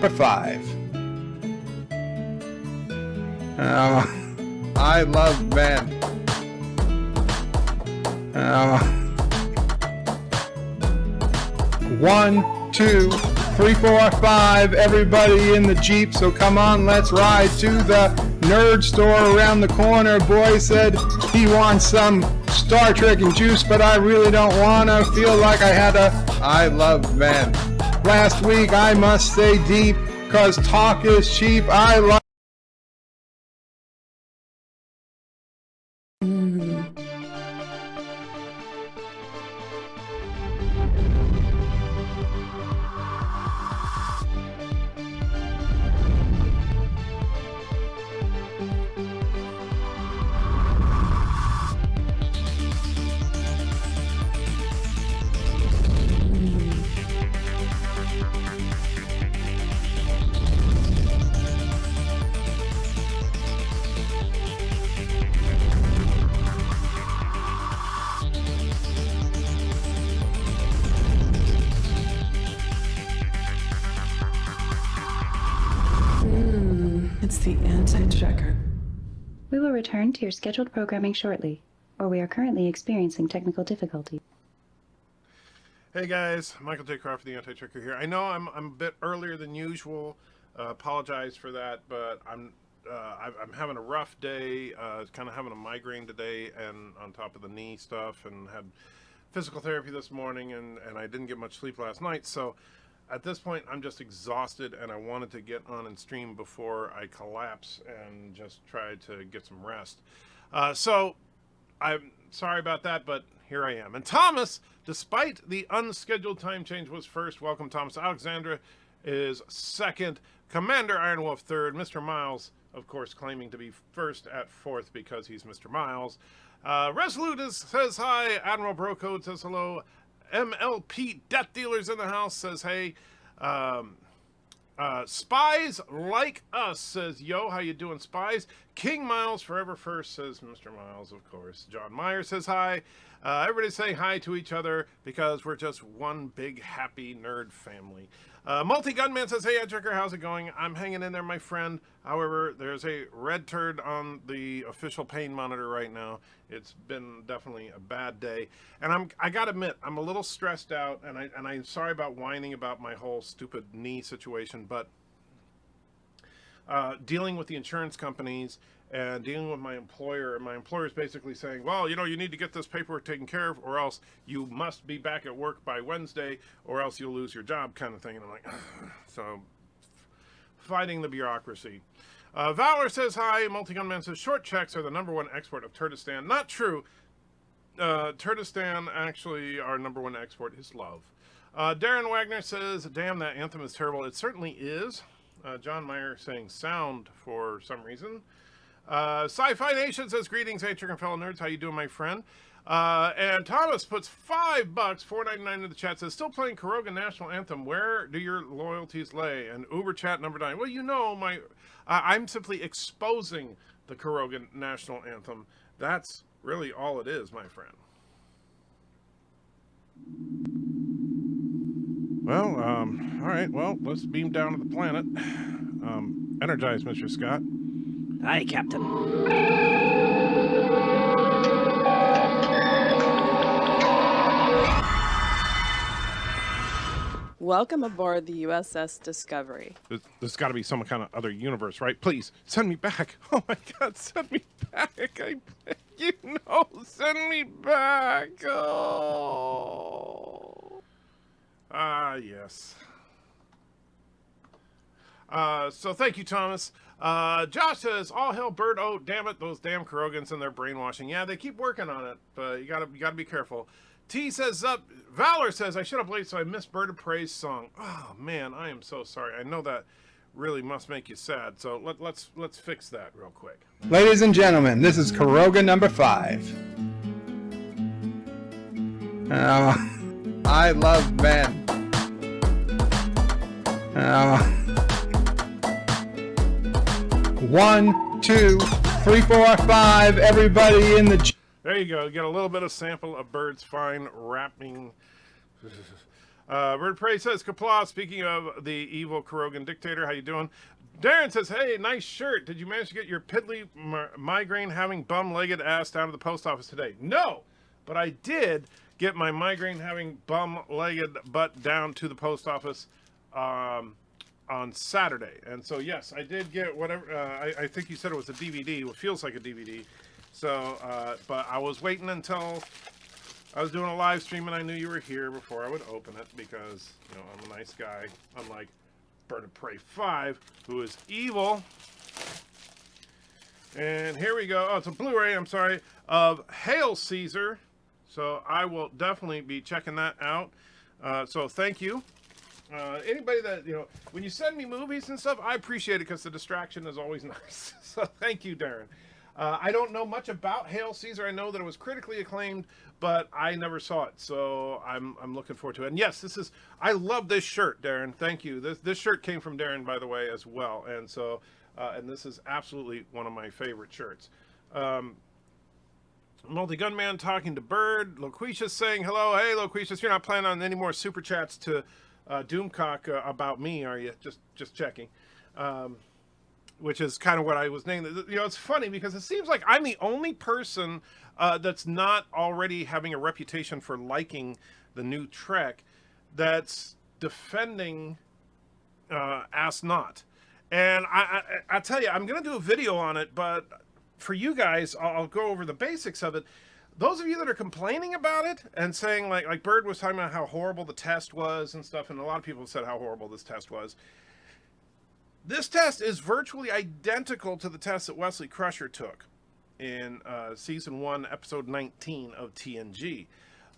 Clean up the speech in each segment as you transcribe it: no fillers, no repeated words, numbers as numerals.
Number 5. I love men. 1, 2, 3, 4, 5. Everybody in the Jeep, so come on, let's ride to the nerd store around the corner. Boy said he wants some Star Trek and juice, but I really don't wanna feel like I had a I love men. Last week I must stay deep, cause talk is cheap. I love It's the anti-checker. We will return to your scheduled programming shortly, or we are currently experiencing technical difficulty. Hey guys, Michael J. Crawford, the Anti-Checker here. I know I'm a bit earlier than usual. Apologize for that, but I'm having a rough day. Kind of having a migraine today, and on top of the knee stuff, and had physical therapy this morning, and I didn't get much sleep last night. So at this point, I'm just exhausted, and I wanted to get on and stream before I collapse and just try to get some rest. So I'm sorry about that, but here I am. And Thomas, despite the unscheduled time change, was first. Welcome, Thomas. Alexandra is second. Commander Ironwolf third. Mr. Miles, of course, claiming to be first at fourth because he's Mr. Miles. Resolute says hi. Admiral Brocode says hello. MLP Death Dealers in the house says hey. Spies Like Us says yo, how you doing, Spies? King Miles Forever First says Mr. Miles, of course. John Meyer says hi. Everybody say hi to each other because we're just one big happy nerd family. Multi-Gunman says, hey, Edgecker, how's it going? I'm hanging in there, my friend. However, there's a red turd on the official pain monitor right now. It's been definitely a bad day. And I gotta admit, I'm a little stressed out, and I'm sorry about whining about my whole stupid knee situation, but dealing with the insurance companies and dealing with my employer, and my employer is basically saying, well, you know, you need to get this paperwork taken care of, or else you must be back at work by Wednesday, or else you'll lose your job, kind of thing. And I'm like, so fighting the bureaucracy. Valor says hi. Multi-Gunman says short checks are the #1 export of Turdistan. Not true. Turdistan, actually, our #1 export is love. Darren Wagner says, damn, that anthem is terrible. It certainly is. John Meyer saying sound for some reason. Sci-Fi Nation says, greetings, hey, chicken fellow nerds. How you doing, my friend? And Thomas puts $5, $4.99 in the chat, says, still playing Karoga National Anthem. Where do your loyalties lay? And Uber Chat #9. Well, you know, I'm simply exposing the Karoga National Anthem. That's really all it is, my friend. Well, all right. Well, let's beam down to the planet. Energize, Mr. Scott. Aye, Captain. Welcome aboard the USS Discovery. There's got to be some kind of other universe, right? Please, send me back. Oh my God, send me back. I beg you, no, send me back. Oh. Yes. So thank you, Thomas. Josh says, all hell bird. Oh, damn it. Those damn Kurogans and their brainwashing. Yeah, they keep working on it, but you gotta be careful. T says, Valor says, I shut up late, so I missed Bird of Prey's song. Oh man, I am so sorry. I know that really must make you sad. So let's fix that real quick. Ladies and gentlemen, this is Karoga #5. I love men. 1, 2, 3, 4, 5. Everybody in the. There you go. You get a little bit of sample of Bird's fine rapping. Bird Prey says, Kapla, speaking of the evil Kurogan dictator, how you doing? Darren says, hey, nice shirt. Did you manage to get your piddly migraine-having bum-legged ass down to the post office today? No, but I did get my migraine-having bum-legged butt down to the post office on Saturday. And so, yes, I did get whatever. I think you said it was a DVD. It feels like a DVD. So, but I was waiting until I was doing a live stream and I knew you were here before I would open it because, you know, I'm a nice guy, unlike Bird of Prey 5, who is evil. And here we go. Oh, it's a Blu-ray, I'm sorry, of Hail Caesar. So I will definitely be checking that out. So thank you. Anybody that, you know, when you send me movies and stuff, I appreciate it because the distraction is always nice. So thank you, Darren. I don't know much about Hail Caesar. I know that it was critically acclaimed, but I never saw it, so I'm looking forward to it. And yes, I love this shirt, Darren. Thank you. This shirt came from Darren, by the way, as well. And so, and this is absolutely one of my favorite shirts. Multi-Gunman talking to Bird. Loquicious saying hello. Hey, Loquicious, you're not planning on any more super chats to Doomcock about me, are you? Just checking. Which is kind of what I was named. You know, it's funny because it seems like I'm the only person that's not already having a reputation for liking the new Trek that's defending Ask Not. And I tell you, I'm going to do a video on it, but for you guys, I'll go over the basics of it. Those of you that are complaining about it and saying, like Bird was talking about how horrible the test was and stuff, and a lot of people said how horrible this test was. This test is virtually identical to the test that Wesley Crusher took in Season 1, Episode 19 of TNG.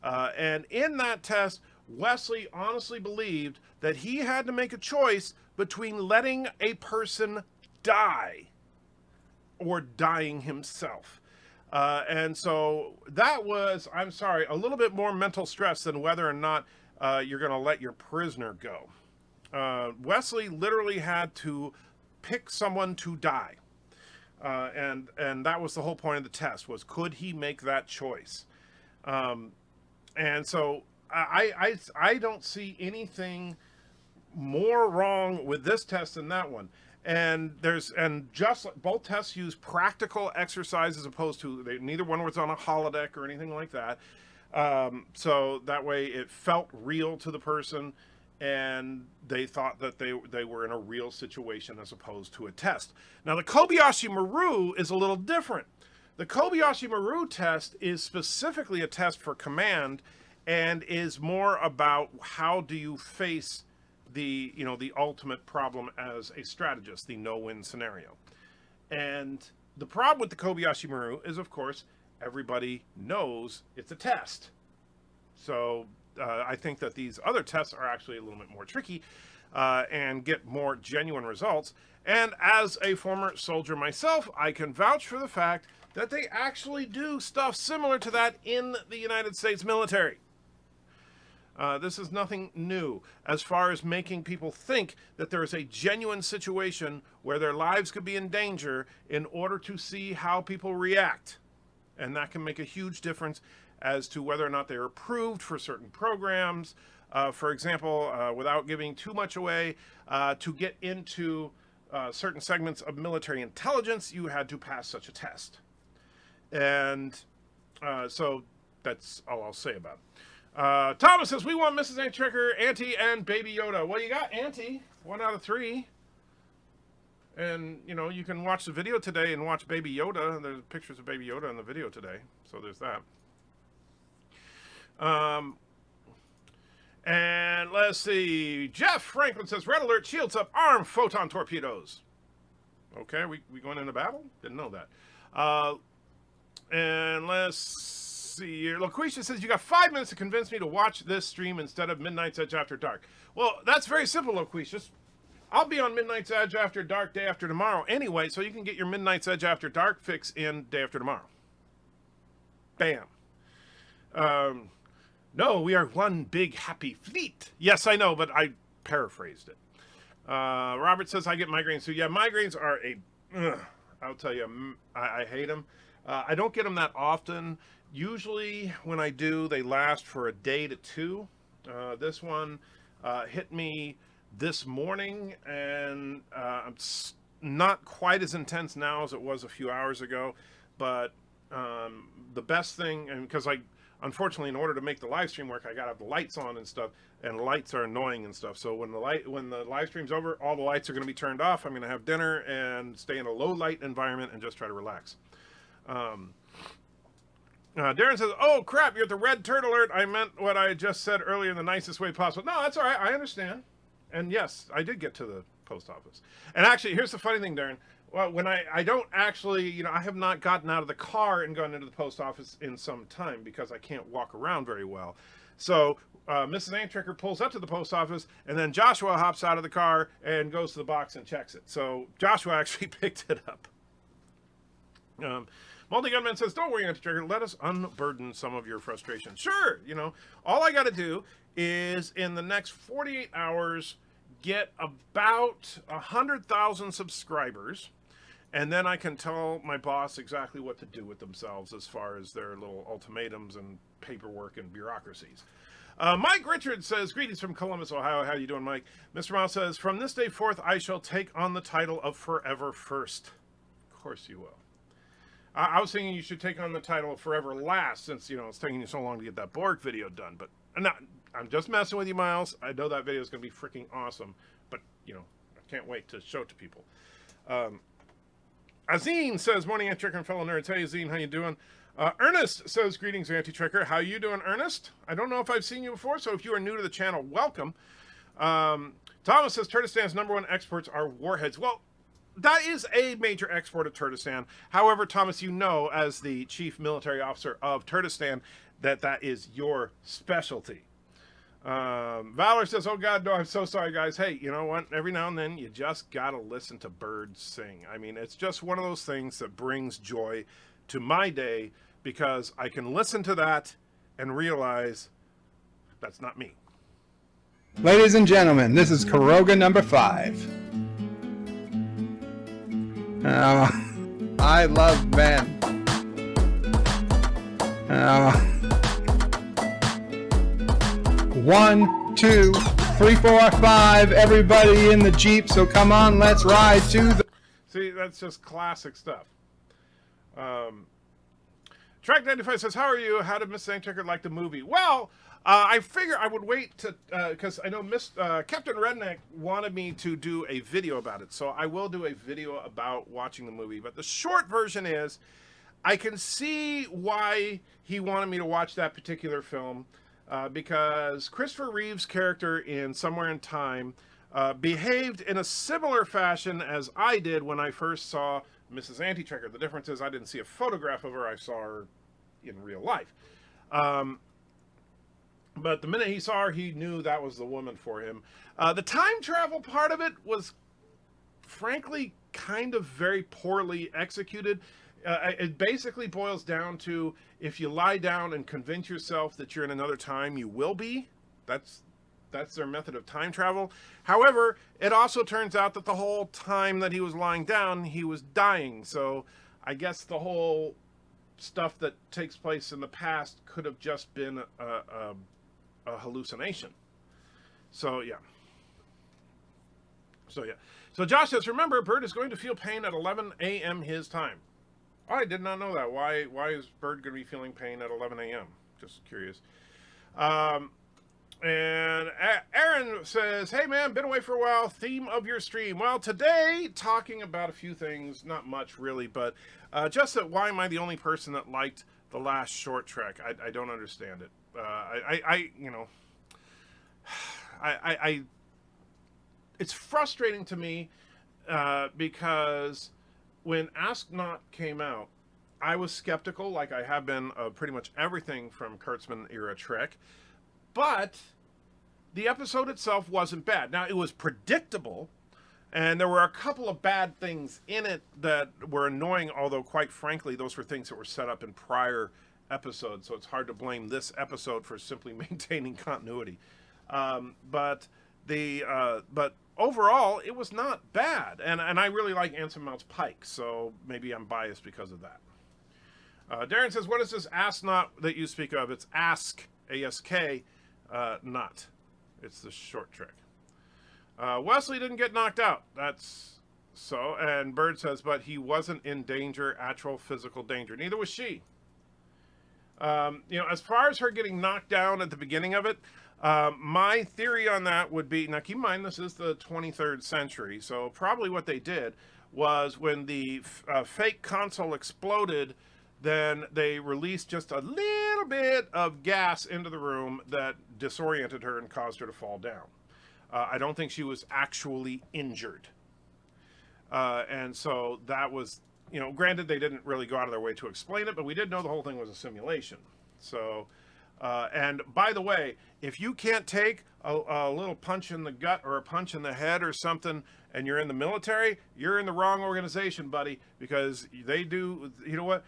And in that test, Wesley honestly believed that he had to make a choice between letting a person die or dying himself. And so that was, I'm sorry, a little bit more mental stress than whether or not you're going to let your prisoner go. Wesley literally had to pick someone to die. And that was the whole point of the test, was could he make that choice? And so I don't see anything more wrong with this test than that one. And just both tests use practical exercise as opposed to neither one was on a holodeck or anything like that. So that way it felt real to the person, and they thought that they were in a real situation as opposed to a test. Now, the Kobayashi Maru is a little different. The Kobayashi Maru test is specifically a test for command and is more about how do you face the ultimate problem as a strategist, the no-win scenario. And the problem with the Kobayashi Maru is, of course, everybody knows it's a test. So I think that these other tests are actually a little bit more tricky and get more genuine results. And as a former soldier myself, I can vouch for the fact that they actually do stuff similar to that in the United States military. This is nothing new as far as making people think that there is a genuine situation where their lives could be in danger in order to see how people react. And that can make a huge difference as to whether or not they're approved for certain programs. For example, without giving too much away, to get into certain segments of military intelligence, you had to pass such a test. And so that's all I'll say about it. Thomas says, we want Mrs. Antrekker, Auntie, and Baby Yoda. Well, you got Auntie, 1 out of 3. And, you know, you can watch the video today and watch Baby Yoda. There's pictures of Baby Yoda in the video today. So there's that. And let's see. Jeff Franklin says, red alert, shields up, arm photon torpedoes. Okay, we going into battle? Didn't know that. And let's see here. Loquisha says, you got 5 minutes to convince me to watch this stream instead of Midnight's Edge After Dark. Well, that's very simple, Loquisha. I'll be on Midnight's Edge After Dark day after tomorrow anyway, so you can get your Midnight's Edge After Dark fix in day after tomorrow. Bam. No, we are one big happy fleet. Yes, I know, but I paraphrased it. Robert says, I get migraines too. Yeah, migraines are I'll tell you, I hate them. I don't get them that often. Usually when I do, they last for a day to 2. This one hit me this morning, and it's not quite as intense now as it was a few hours ago, but the best thing, and because unfortunately, in order to make the live stream work, I got to have the lights on and stuff, and lights are annoying and stuff. So when the live stream's over, all the lights are going to be turned off. I'm going to have dinner and stay in a low light environment and just try to relax. Darren says, "Oh crap, you're at the red turd alert. I meant what I just said earlier in the nicest way possible." No, that's all right. I understand. And yes, I did get to the post office. And actually, here's the funny thing, Darren. Well, when I don't actually, I have not gotten out of the car and gone into the post office in some time because I can't walk around very well. So Mrs. Antrecker pulls up to the post office, and then Joshua hops out of the car and goes to the box and checks it. So Joshua actually picked it up. Multi-Gunman says, "Don't worry, Antrecker. Let us unburden some of your frustration." Sure, all I got to do is in the next 48 hours get about 100,000 subscribers. And then I can tell my boss exactly what to do with themselves as far as their little ultimatums and paperwork and bureaucracies. Mike Richards says, "Greetings from Columbus, Ohio." How you doing, Mike? Mr. Miles says, "From this day forth, I shall take on the title of Forever First." Of course you will. I was thinking you should take on the title of Forever Last, since, it's taking you so long to get that Borg video done. But I'm just messing with you, Miles. I know that video is going to be freaking awesome. But, I can't wait to show it to people. Azine says, "Morning, Anti-Trekker and fellow nerds." Hey, Azine, how you doing? Ernest says, "Greetings, Anti-Trekker. How you doing, Ernest? I don't know if I've seen you before, so if you are new to the channel, welcome." Thomas says, "Turdistan's #1 exports are warheads." Well, that is a major export of Turdistan. However, Thomas, as the chief military officer of Turdistan, that is your specialty. Valor says, "Oh God, no, I'm so sorry, guys. Hey, you know what? Every now and then you just gotta listen to birds sing. I mean, it's just one of those things that brings joy to my day because I can listen to that and realize that's not me." Ladies and gentlemen, this is Karoga number 5. I love men. 1, 2, 3, 4, 5. Everybody in the Jeep, so come on, let's ride to the... See, that's just classic stuff. Track 95 says, "How are you? How did Miss Antrekker like the movie?" Well, I figure I would wait to, because I know Captain Redneck wanted me to do a video about it, so I will do a video about watching the movie. But the short version is, I can see why he wanted me to watch that particular film, because Christopher Reeve's character in Somewhere in Time behaved in a similar fashion as I did when I first saw Mrs. Antitrekker. The difference is I didn't see a photograph of her, I saw her in real life. But the minute he saw her, he knew that was the woman for him. The time travel part of it was, frankly, kind of very poorly executed. It basically boils down to, if you lie down and convince yourself that you're in another time, you will be. That's their method of time travel. However, it also turns out that the whole time that he was lying down, he was dying. So I guess the whole stuff that takes place in the past could have just been a hallucination. So yeah. So Josh says, "Remember, Bird is going to feel pain at 11 a.m. his time." I did not know that. Why is Bird going to be feeling pain at 11 a.m.? Just curious. And Aaron says, "Hey man, been away for a while. Theme of your stream." Well, today, talking about a few things, not much really, but just that why am I the only person that liked the last short trek? I don't understand it. It's frustrating to me because when Ask Not came out, I was skeptical, like I have been of pretty much everything from Kurtzman era Trek, but the episode itself wasn't bad. Now, it was predictable, and there were a couple of bad things in it that were annoying, although quite frankly, those were things that were set up in prior episodes, so it's hard to blame this episode for simply maintaining continuity. But overall, it was not bad, and I really like Anson Mount's Pike, so maybe I'm biased because of that. Darren says, "What is this Ask Not that you speak of?" It's Ask, A-S-K, not. It's the short trick. Wesley didn't get knocked out. That's so. And Bird says, but he wasn't in danger, actual physical danger. Neither was she. As far as her getting knocked down at the beginning of it, my theory on that would be, now keep in mind this is the 23rd century, so probably what they did was when the fake console exploded, then they released just a little bit of gas into the room that disoriented her and caused her to fall down. I don't think she was actually injured. And so that was, granted they didn't really go out of their way to explain it, but we did know the whole thing was a simulation. So, and by the way, if you can't take a little punch in the gut or a punch in the head or something, and you're in the military, you're in the wrong organization, buddy, because they do, you know what?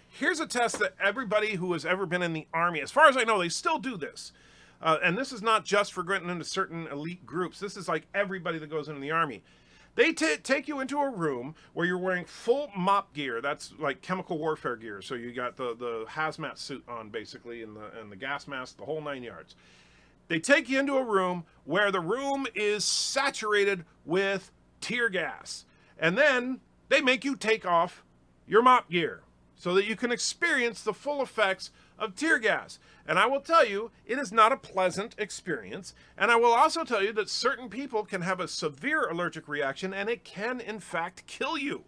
Here's a test that everybody who has ever been in the Army, as far as I know, they still do this. And this is not just for getting into certain elite groups. This is like everybody that goes into the Army. They take you into a room where you're wearing full mop gear. That's like chemical warfare gear. So you got the hazmat suit on, basically, and the gas mask, the whole 9 yards. They take you into a room where the room is saturated with tear gas. And then they make you take off your mop gear so that you can experience the full effects of tear gas. And I will tell you, it is not a pleasant experience. And I will also tell you that certain people can have a severe allergic reaction, and it can, in fact, kill you.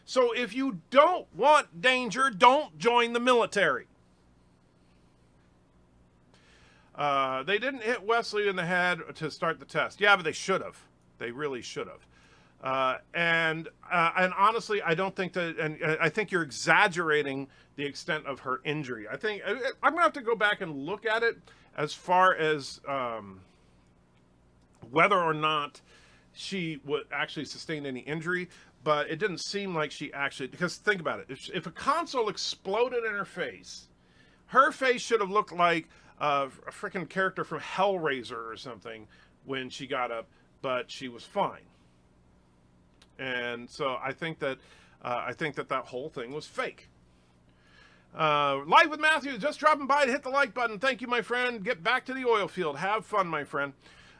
So if you don't want danger, don't join the military. They didn't hit Wesley in the head to start the test. Yeah, but they should have. They really should have. And honestly, I don't think that, and I think you're exaggerating the extent of her injury. I think I'm gonna have to go back and look at it as far as whether or not she would actually sustain any injury, but it didn't seem like she actually, because think about it, if a console exploded in her face should have looked like a freaking character from Hellraiser or something when she got up, but she was fine. And so I think that that whole thing was fake. Live with Matthew, just dropping by to hit the like button. Thank you, my friend. Get back to the oil field. Have fun, my friend.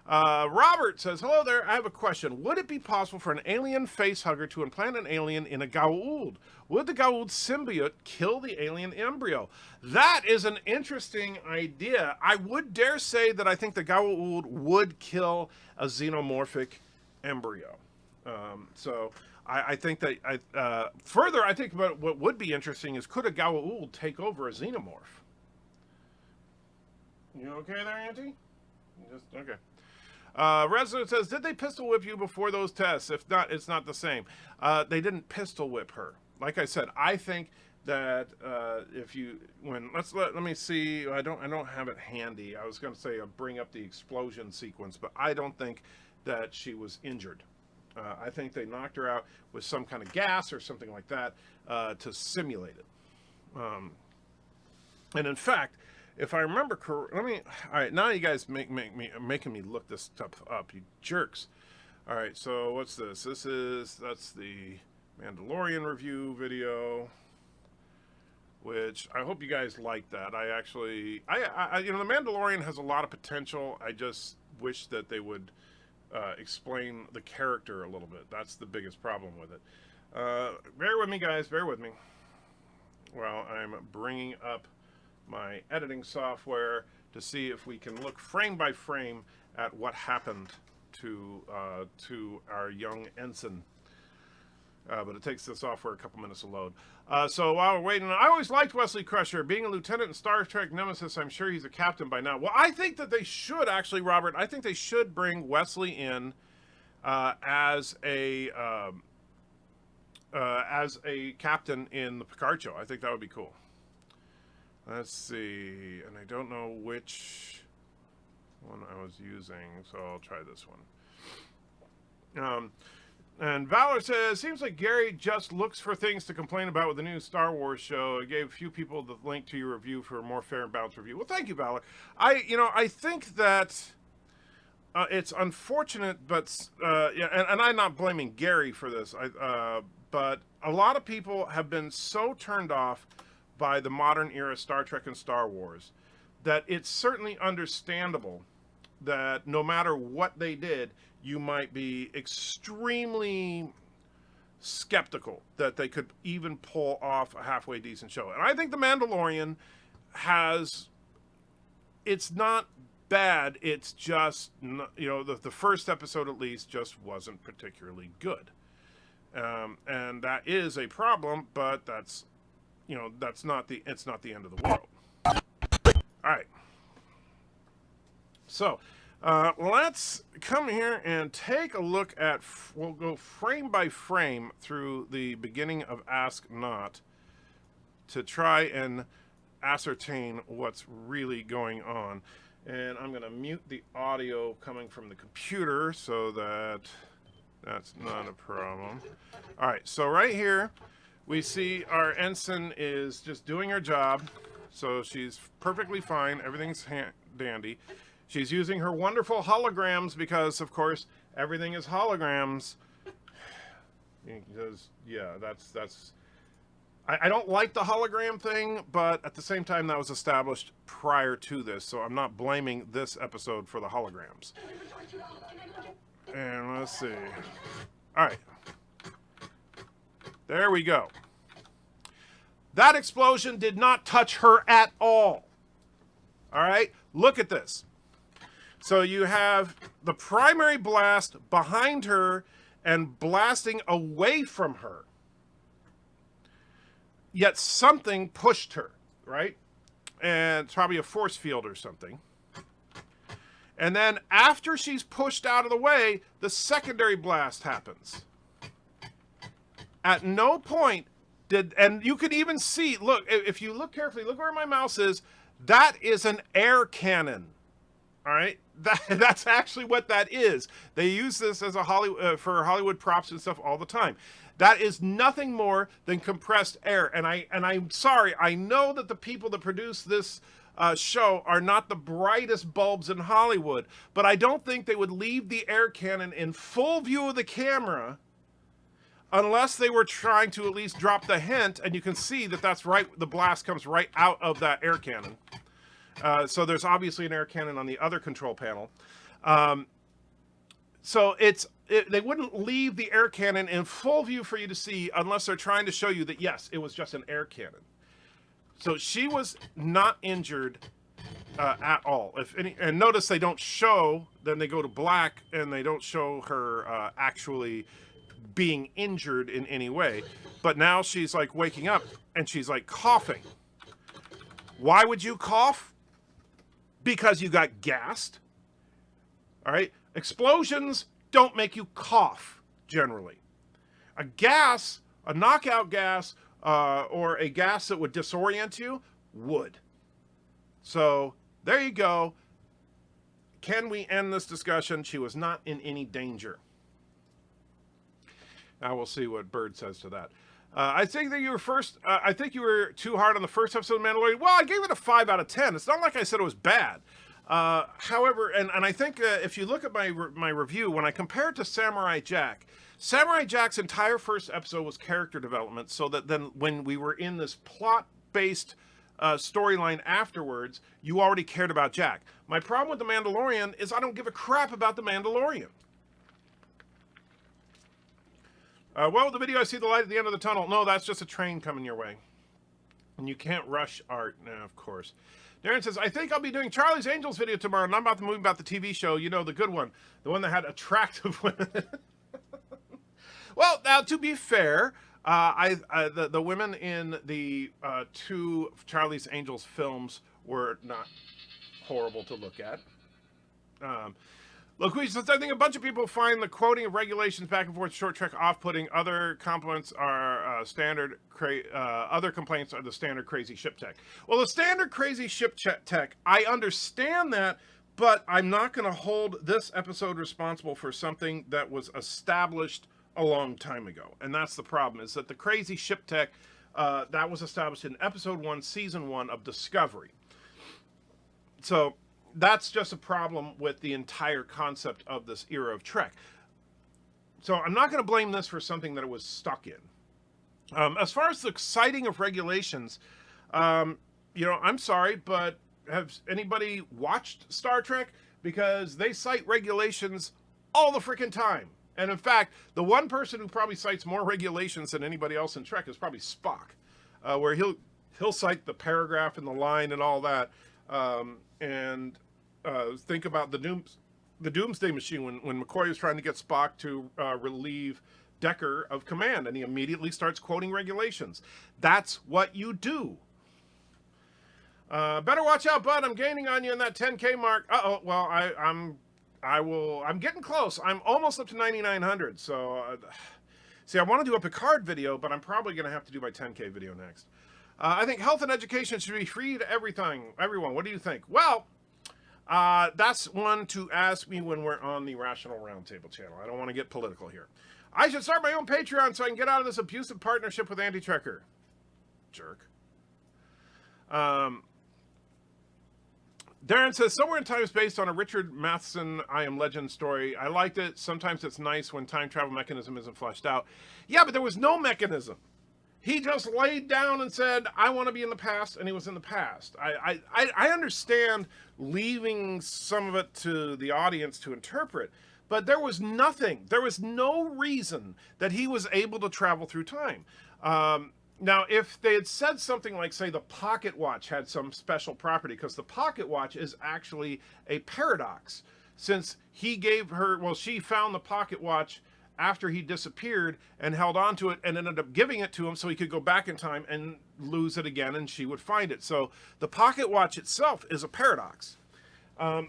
Robert says, hello there. I have a question. Would it be possible for an alien face hugger to implant an alien in a Goa'uld? Would the Goa'uld symbiote kill the alien embryo? That is an interesting idea. I would dare say that I think the Goa'uld would kill a xenomorphic embryo. So I think that further, I think about what would be interesting is, could a Goa'uld take over a xenomorph? You okay there, Auntie? Just okay. Resident says, did they pistol whip you before those tests? If not, it's not the same. They didn't pistol whip her. Like I said, I think that let me see. I don't have it handy. I was going to say bring up the explosion sequence, but I don't think that she was injured. I think they knocked her out with some kind of gas or something like that to simulate it. And in fact, if I remember correctly, all right, now you guys making me look this stuff up, you jerks. All right, so what's this? That's the Mandalorian review video, which I hope you guys like that. The Mandalorian has a lot of potential. I just wish that they would explain the character a little bit. That's the biggest problem with it. Bear with me, guys. Bear with me. Well, I'm bringing up my editing software to see if we can look frame by frame at what happened to our young ensign. But it takes the software a couple minutes to load. So while we're waiting, I always liked Wesley Crusher. Being a lieutenant in Star Trek Nemesis, I'm sure he's a captain by now. Well, I think that they should actually, Robert. I think they should bring Wesley in as a captain in the Picard show. I think that would be cool. Let's see, and I don't know which one I was using, so I'll try this one. And Valor says, seems like Gary just looks for things to complain about with the new Star Wars show. I gave a few people the link to your review for a more fair and balanced review. Well, thank you, Valor. I think that it's unfortunate, but and I'm not blaming Gary for this. But a lot of people have been so turned off by the modern era Star Trek and Star Wars. that it's certainly understandable that no matter what they did, you might be extremely skeptical that they could even pull off a halfway decent show. And I think The Mandalorian has, it's not bad, it's just, you know, the first episode at least just wasn't particularly good. And that is a problem, but that's, you know, it's not the end of the world. All right. So, let's come here and take a look at, we'll go frame by frame through the beginning of Ask Not to try and ascertain what's really going on. And I'm going to mute the audio coming from the computer so that that's not a problem. All right, so right here we see our ensign is just doing her job. So she's perfectly fine. Everything's dandy. She's using her wonderful holograms because, of course, everything is holograms. Because, yeah, that's. I don't like the hologram thing, but at the same time, that was established prior to this, so I'm not blaming this episode for the holograms. And let's see. All right. There we go. That explosion did not touch her at all. All right? Look at this. So you have the primary blast behind her and blasting away from her. Yet something pushed her, right? And it's probably a force field or something. And then after she's pushed out of the way, the secondary blast happens. At no point did, and you can even see, look, if you look carefully, look where my mouse is, that is an air cannon. All right? That's actually what that is. They use this as a for Hollywood props and stuff all the time. That is nothing more than compressed air. And I'm sorry, I know that the people that produce this show are not the brightest bulbs in Hollywood, but I don't think they would leave the air cannon in full view of the camera unless they were trying to at least drop the hint, and you can see that that's right, the blast comes right out of that air cannon. So there's obviously an air cannon on the other control panel. So they wouldn't leave the air cannon in full view for you to see unless they're trying to show you that, yes, it was just an air cannon. So she was not injured at all. And notice they don't show, then they go to black, and they don't show her actually being injured in any way. But now she's like waking up, and she's like coughing. Why would you cough? Because you got gassed. All right? Explosions don't make you cough, generally. A gas, a knockout gas, or a gas that would disorient you, would. So, there you go. Can we end this discussion? She was not in any danger. Now we'll see what Bird says to that. I think that you were I think you were too hard on the first episode of Mandalorian. Well, I gave it a 5 out of 10. It's not like I said it was bad. However, and I think if you look at my review, when I compare it to Samurai Jack's entire first episode was character development, so that then when we were in this plot-based storyline afterwards, you already cared about Jack. My problem with The Mandalorian is I don't give a crap about The Mandalorian. Well, the video, I see the light at the end of the tunnel. No, that's just a train coming your way. And you can't rush art. No, of course. Darren says, I think I'll be doing Charlie's Angels video tomorrow, not about the movie, about the TV show. You know, the good one. The one that had attractive women. Well, now, to be fair, the women in the 2 Charlie's Angels films were not horrible to look at. Louise says, I think a bunch of people find the quoting of regulations back and forth short trek off-putting. Other compliments are other complaints are the standard crazy ship tech. Well, the standard crazy ship tech, I understand that, but I'm not going to hold this episode responsible for something that was established a long time ago. And that's the problem, is that the crazy ship tech, that was established in episode 1, season 1 of Discovery. So that's just a problem with the entire concept of this era of Trek. So I'm not going to blame this for something that it was stuck in. As far as the citing of regulations, you know, I'm sorry, but has anybody watched Star Trek? Because they cite regulations all the freaking time. And in fact, the one person who probably cites more regulations than anybody else in Trek is probably Spock, where he'll cite the paragraph and the line and all that, and think about the Doomsday Machine when McCoy is trying to get Spock to relieve Decker of command, and he immediately starts quoting regulations. That's what you do. Better watch out, bud. I'm gaining on you in that 10K mark. Uh-oh. Well, I'm getting close. I'm almost up to 9,900. So, see, I want to do a Picard video, but I'm probably going to have to do my 10K video next. I think health and education should be free to everyone. What do you think? Well, that's one to ask me when we're on the Rational Roundtable channel. I don't want to get political here. I should start my own Patreon so I can get out of this abusive partnership with Anti-Trekker. Jerk. Darren says, somewhere in time is based on a Richard Matheson I Am Legend story. I liked it. Sometimes it's nice when time travel mechanism isn't fleshed out. Yeah, but there was no mechanism. He just laid down and said, I want to be in the past, and he was in the past. I understand leaving some of it to the audience to interpret, but there was nothing. There was no reason that he was able to travel through time. Now, if they had said something like, say, the pocket watch had some special property, because the pocket watch is actually a paradox, since he gave her, well, she found the pocket watch after he disappeared and held on to it and ended up giving it to him so he could go back in time and lose it again and she would find it. So the pocket watch itself is a paradox.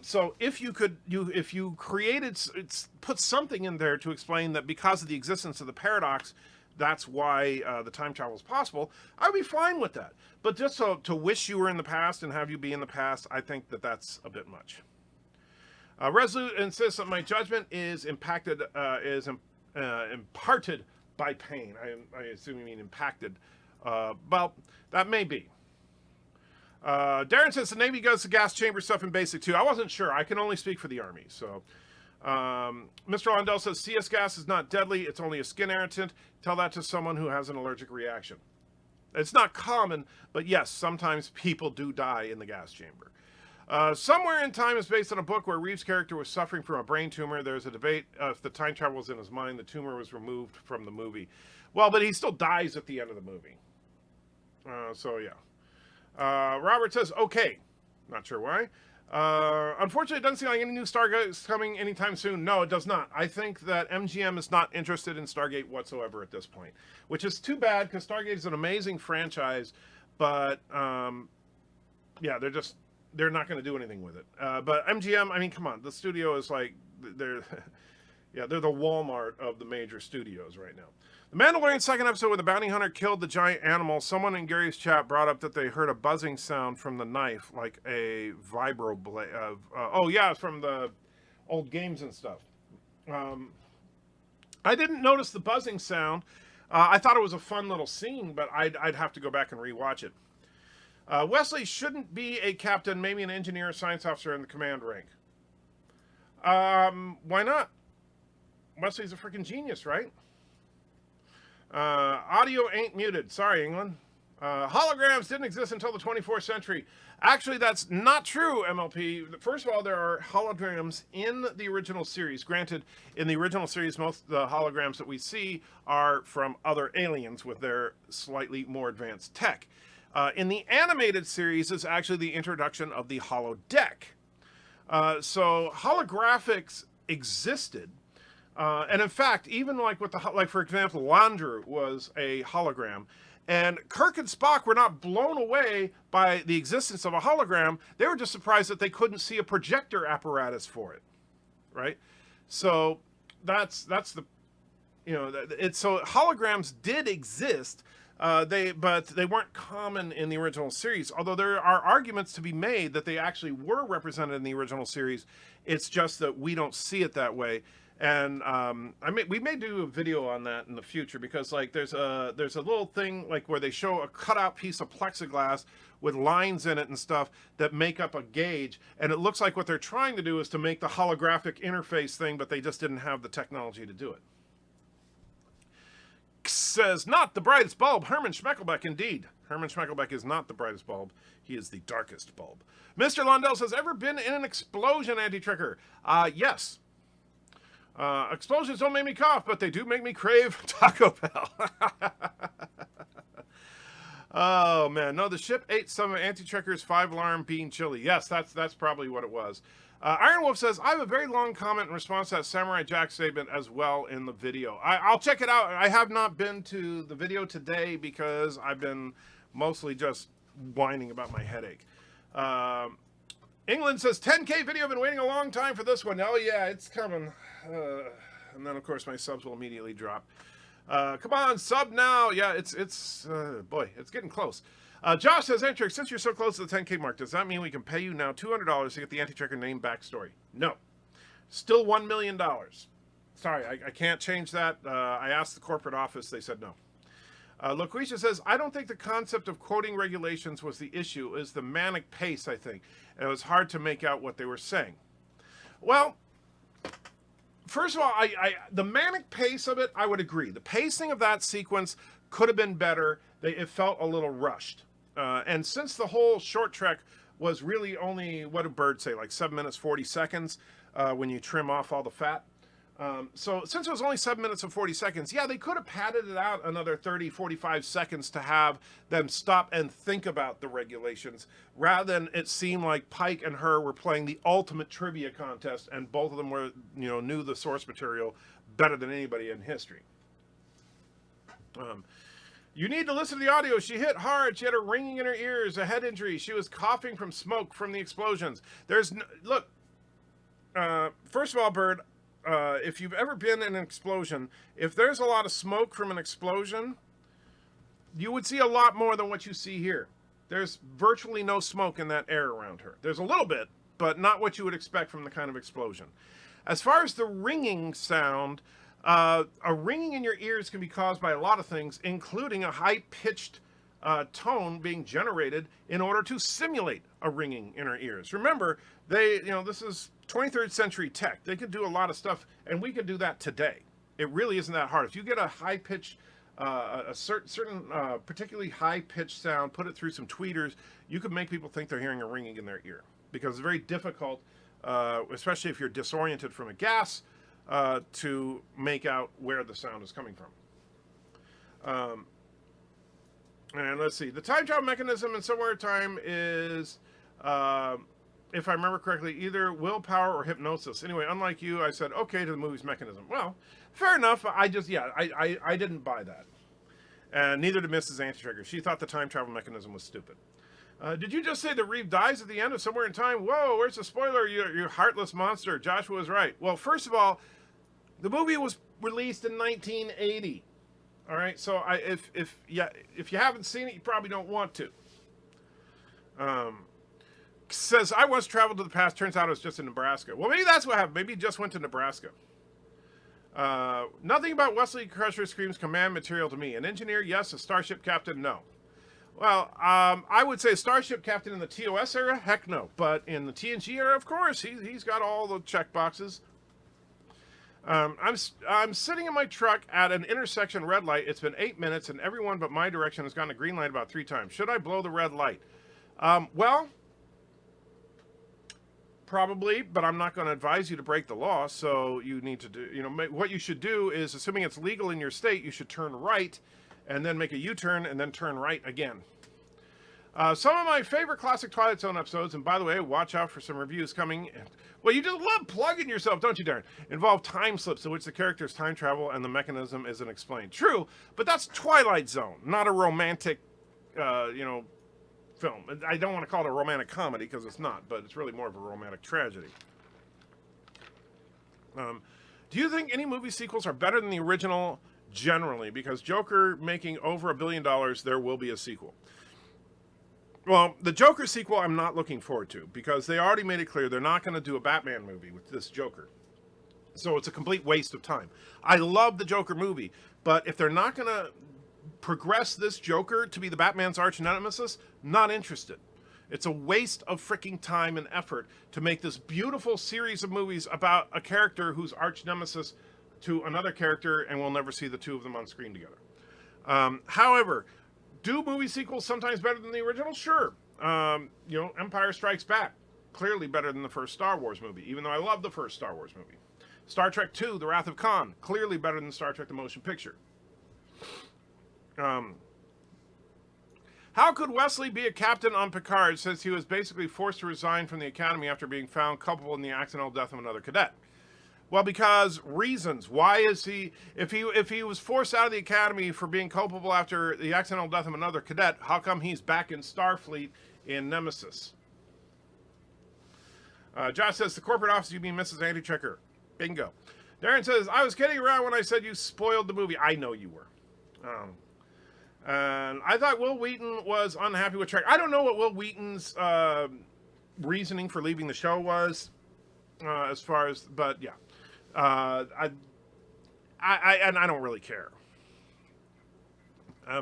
So if you put something in there to explain that because of the existence of the paradox, that's why the time travel is possible, I'd be fine with that. But just to wish you were in the past and have you be in the past, I think that that's a bit much. Resolute insists that my judgment is imparted by pain. I assume you mean impacted. Well, that may be. Darren says the Navy goes to gas chamber stuff in basic too. I wasn't sure. I can only speak for the Army. So, Mr. Londell says CS gas is not deadly. It's only a skin irritant. Tell that to someone who has an allergic reaction. It's not common, but yes, sometimes people do die in the gas chamber. Somewhere in Time is based on a book where Reeves' character was suffering from a brain tumor. There's a debate if the time travel was in his mind. The tumor was removed from the movie. Well, but he still dies at the end of the movie. So, yeah. Robert says, okay. Not sure why. Unfortunately, it doesn't seem like any new Stargate is coming anytime soon. No, it does not. I think that MGM is not interested in Stargate whatsoever at this point, which is too bad because Stargate is an amazing franchise, but yeah, they're not going to do anything with it. But MGM, I mean, come on, the studio is like they're the Walmart of the major studios right now. The Mandalorian second episode where the bounty hunter killed the giant animal, someone in Gary's chat brought up that they heard a buzzing sound from the knife, like a vibro blade. Oh yeah, from the old games and stuff. I didn't notice the buzzing sound. I thought it was a fun little scene, but I'd have to go back and rewatch it. Wesley shouldn't be a captain, maybe an engineer or science officer in the command rank. Why not? Wesley's a freaking genius, right? Audio ain't muted. Sorry, England. Holograms didn't exist until the 24th century. Actually, that's not true, MLP. First of all, there are holograms in the original series. Granted, in the original series, most of the holograms that we see are from other aliens with their slightly more advanced tech. In the animated series is actually the introduction of the holodeck. So holographics existed. And in fact, even like with for example, Landru was a hologram, and Kirk and Spock were not blown away by the existence of a hologram. They were just surprised that they couldn't see a projector apparatus for it, right? So that's the, so holograms did exist. But they weren't common in the original series. Although there are arguments to be made that they actually were represented in the original series. It's just that we don't see it that way. And we may do a video on that in the future because like there's a little thing like where they show a cutout piece of plexiglass with lines in it and stuff that make up a gauge, and it looks like what they're trying to do is to make the holographic interface thing, but they just didn't have the technology to do it. Says not the brightest bulb, Herman Schmeckelbeck indeed. Herman Schmeckelbeck is not the brightest bulb. He is the darkest bulb. Mr. Lundell says, ever been in an explosion, Anti-Tricker? Yes. Explosions don't make me cough, but they do make me crave Taco Bell. Oh, man. No, the ship ate some of Anti-Tricker's 5-alarm bean chili. Yes, that's probably what it was. Iron Wolf says, I have a very long comment in response to that Samurai Jack statement as well in the video. I'll check it out. I have not been to the video today because I've been mostly just whining about my headache. England says, 10K video. I've been waiting a long time for this one. Oh, yeah, it's coming. And then, of course, my subs will immediately drop. Come on, sub now. Yeah, boy, it's getting close. Josh says, Anti-Tricker, since you're so close to the 10K mark, does that mean we can pay you now $200 to get the Anti-Tricker name backstory? No. Still $1 million. Sorry, I can't change that. I asked the corporate office. They said no. Loquisha says, I don't think the concept of quoting regulations was the issue. It was the manic pace, I think. And it was hard to make out what they were saying. Well, first of all, the manic pace of it, I would agree. The pacing of that sequence could have been better. It felt a little rushed. And since the whole short trek was really only, what did Bird say, like 7 minutes, 40 seconds when you trim off all the fat. So since it was only 7 minutes and 40 seconds, yeah, they could have padded it out another 30, 45 seconds to have them stop and think about the regulations, rather than it seemed like Pike and her were playing the ultimate trivia contest, and both of them were, knew the source material better than anybody in history. You need to listen to the audio. She hit hard. She had a ringing in her ears, a head injury. She was coughing from smoke from the explosions. Look, first of all, Bird, if you've ever been in an explosion, if there's a lot of smoke from an explosion, you would see a lot more than what you see here. There's virtually no smoke in that air around her. There's a little bit, but not what you would expect from the kind of explosion. As far as the ringing sound, a ringing in your ears can be caused by a lot of things, including a high-pitched tone being generated in order to simulate a ringing in our ears. Remember, this is 23rd century tech. They could do a lot of stuff, and we can do that today. It really isn't that hard. If you get a high-pitched, a certain particularly high-pitched sound, put it through some tweeters, you could make people think they're hearing a ringing in their ear, because it's very difficult, especially if you're disoriented from a gas, to make out where the sound is coming from. And let's see, the time travel mechanism in Somewhere in Time is, if I remember correctly, either willpower or hypnosis. Anyway, unlike you, I said okay to the movie's mechanism. Well, fair enough. I didn't buy that. And neither did Mrs. Anti-Trigger. She thought the time travel mechanism was stupid. Did you just say that Reeve dies at the end of Somewhere in Time? Whoa, where's the spoiler? You heartless monster. Joshua was right. Well, first of all, the movie was released in 1980. All right, so if you haven't seen it, you probably don't want to. Says, I once traveled to the past. Turns out it was just in Nebraska. Well, maybe that's what happened. Maybe he just went to Nebraska. Nothing about Wesley Crusher screams command material to me. An engineer, yes. A starship captain, no. Well, I would say starship captain in the TOS era, heck no. But in the TNG era, of course, he's got all the check boxes. I'm sitting in my truck at an intersection red light. It's been 8 minutes, and everyone but my direction has gone to green light about 3 times. Should I blow the red light? Well, probably, but I'm not going to advise you to break the law. So you need to do, what you should do is, assuming it's legal in your state, you should turn right, and then make a U-turn, and then turn right again. Some of my favorite classic Twilight Zone episodes, and by the way, watch out for some reviews coming. Well, you just love plugging yourself, don't you, Darren? Involve time slips in which the characters time travel and the mechanism isn't explained. True, but that's Twilight Zone, not a romantic, film. I don't want to call it a romantic comedy because it's not, but it's really more of a romantic tragedy. Do you think any movie sequels are better than the original? Generally, because Joker making over $1 billion, there will be a sequel. Well, the Joker sequel I'm not looking forward to, because they already made it clear they're not going to do a Batman movie with this Joker. So it's a complete waste of time. I love the Joker movie, but if they're not going to progress this Joker to be the Batman's arch nemesis, not interested. It's a waste of freaking time and effort to make this beautiful series of movies about a character who's arch nemesis to another character, and we'll never see the two of them on screen together. However, Do movie sequels sometimes better than the original? Sure. Empire Strikes Back, clearly better than the first Star Wars movie, even though I love the first Star Wars movie. Star Trek II, The Wrath of Khan, clearly better than Star Trek The Motion Picture. How could Wesley be a captain on Picard since he was basically forced to resign from the Academy after being found culpable in the accidental death of another cadet? Well, because reasons. Why is he, if he was forced out of the Academy for being culpable after the accidental death of another cadet, how come he's back in Starfleet in Nemesis? Josh says, the corporate office, you mean Mrs. Anti-Checker. Bingo. Darren says, I was kidding around when I said you spoiled the movie. I know you were. And I thought Will Wheaton was unhappy with Trek. I don't know what Will Wheaton's reasoning for leaving the show was, but yeah. I don't really care.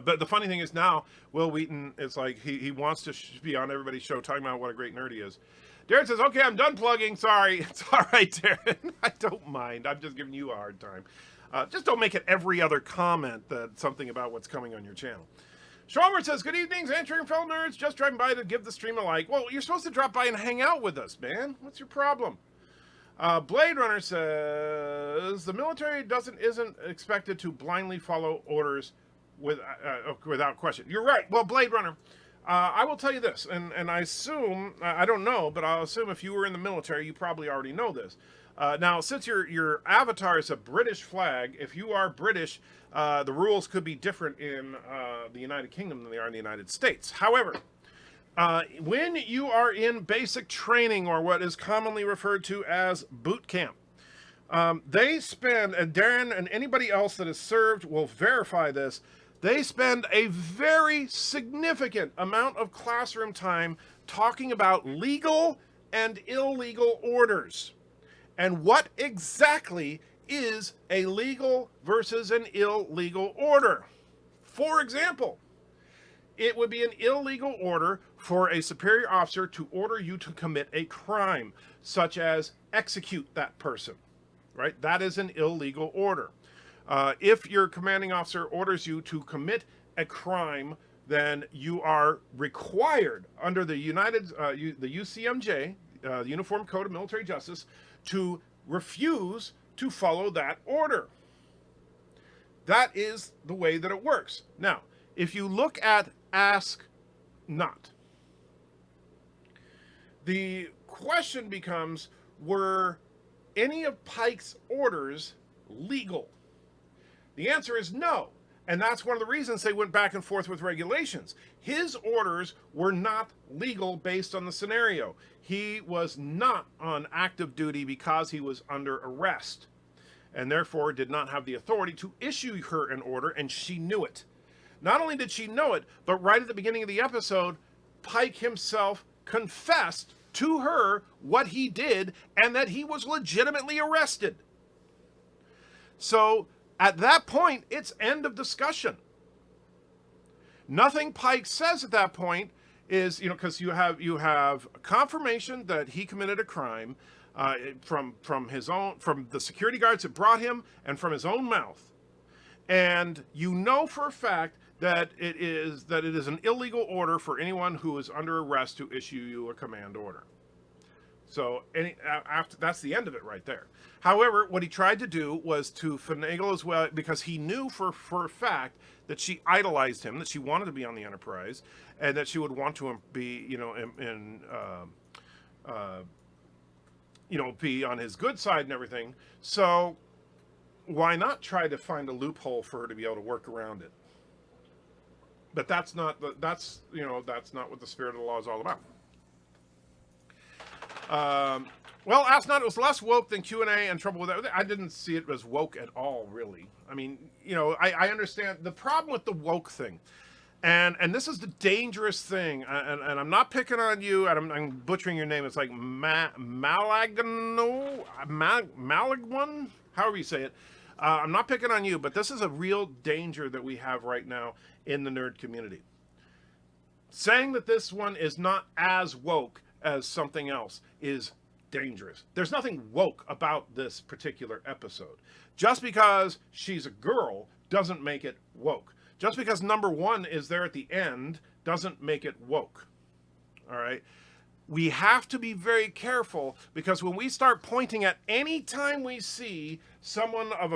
But the funny thing is now, Will Wheaton is like, he wants to be on everybody's show talking about what a great nerd he is. Darren says, okay, I'm done plugging. Sorry. It's all right, Darren. I don't mind. I'm just giving you a hard time. Just don't make it every other comment that something about what's coming on your channel. Schwalmer says, good evenings, answering fellow nerds. Just driving by to give the stream a like. Well, you're supposed to drop by and hang out with us, man. What's your problem? Blade Runner says, the military isn't expected to blindly follow orders without question. You're right. Well, Blade Runner, I will tell you this, and I assume, I don't know, but I'll assume if you were in the military, you probably already know this. Now, since your avatar is a British flag, if you are British, the rules could be different in the United Kingdom than they are in the United States. However, when you are in basic training, or what is commonly referred to as boot camp, they spend, and Darren and anybody else that has served will verify this, they spend a very significant amount of classroom time talking about legal and illegal orders. And what exactly is a legal versus an illegal order? For example, it would be an illegal order for a superior officer to order you to commit a crime, such as execute that person, right? That is an illegal order. If your commanding officer orders you to commit a crime, then you are required under the UCMJ, the Uniform Code of Military Justice, to refuse to follow that order. That is the way that it works. Now, if you look at Ask Not, the question becomes, were any of Pike's orders legal? The answer is no. And that's one of the reasons they went back and forth with regulations. His orders were not legal based on the scenario. He was not on active duty because he was under arrest, and therefore did not have the authority to issue her an order, and she knew it. Not only did she know it, but right at the beginning of the episode, Pike himself confessed to her what he did and that he was legitimately arrested. So at that point, it's end of discussion. Nothing Pike says at that point is, because you have confirmation that he committed a crime from the security guards that brought him and from his own mouth, and you know for a fact that it is an illegal order for anyone who is under arrest to issue you a command order. So that's the end of it right there. However, what he tried to do was to finagle as well, because he knew for a fact that she idolized him, that she wanted to be on the Enterprise, and that she would want to be, be on his good side and everything. So why not try to find a loophole for her to be able to work around it? But that's not what the spirit of the law is all about. Well, Ask Not, it was less woke than Q&A and trouble with that. I didn't see it as woke at all, really. I mean, I understand the problem with the woke thing. And this is the dangerous thing. And I'm not picking on you, and I'm butchering your name. It's like Malagwan? However you say it. I'm not picking on you, but this is a real danger that we have right now in the nerd community. Saying that this one is not as woke as something else is dangerous. There's nothing woke about this particular episode. Just because she's a girl doesn't make it woke. Just because number 1 is there at the end doesn't make it woke. All right? We have to be very careful, because when we start pointing at any time we see someone of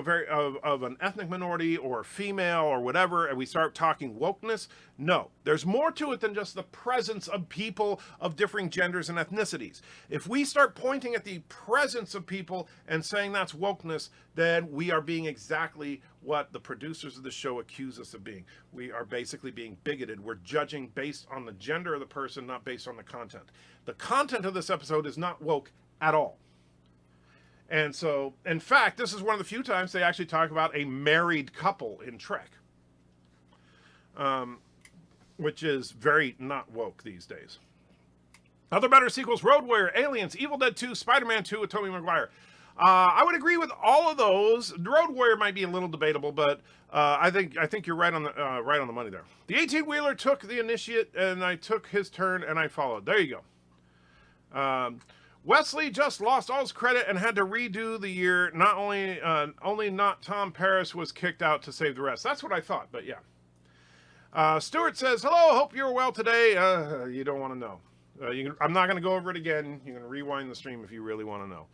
an ethnic minority or female or whatever, and we start talking wokeness, no, there's more to it than just the presence of people of differing genders and ethnicities. If we start pointing at the presence of people and saying that's wokeness, then we are being exactly what the producers of the show accuse us of being. We are basically being bigoted. We're judging based on the gender of the person, not based on the content. The content of this episode is not woke at all. And so, in fact, this is one of the few times they actually talk about a married couple in Trek, which is very not woke these days. Other better sequels: Road Warrior, Aliens, Evil Dead 2, Spider-Man 2 with Tobey Maguire. I would agree with all of those. Road Warrior might be a little debatable, but I think you're right on the money there. The 18-wheeler took the initiate, and I took his turn, and I followed. There you go. Wesley just lost all his credit and had to redo the year. Not only not Tom Paris was kicked out to save the rest. That's what I thought, but yeah. Stuart says, hello, hope you're well today. You don't want to know. I'm not going to go over it again. You can rewind the stream if you really want to know.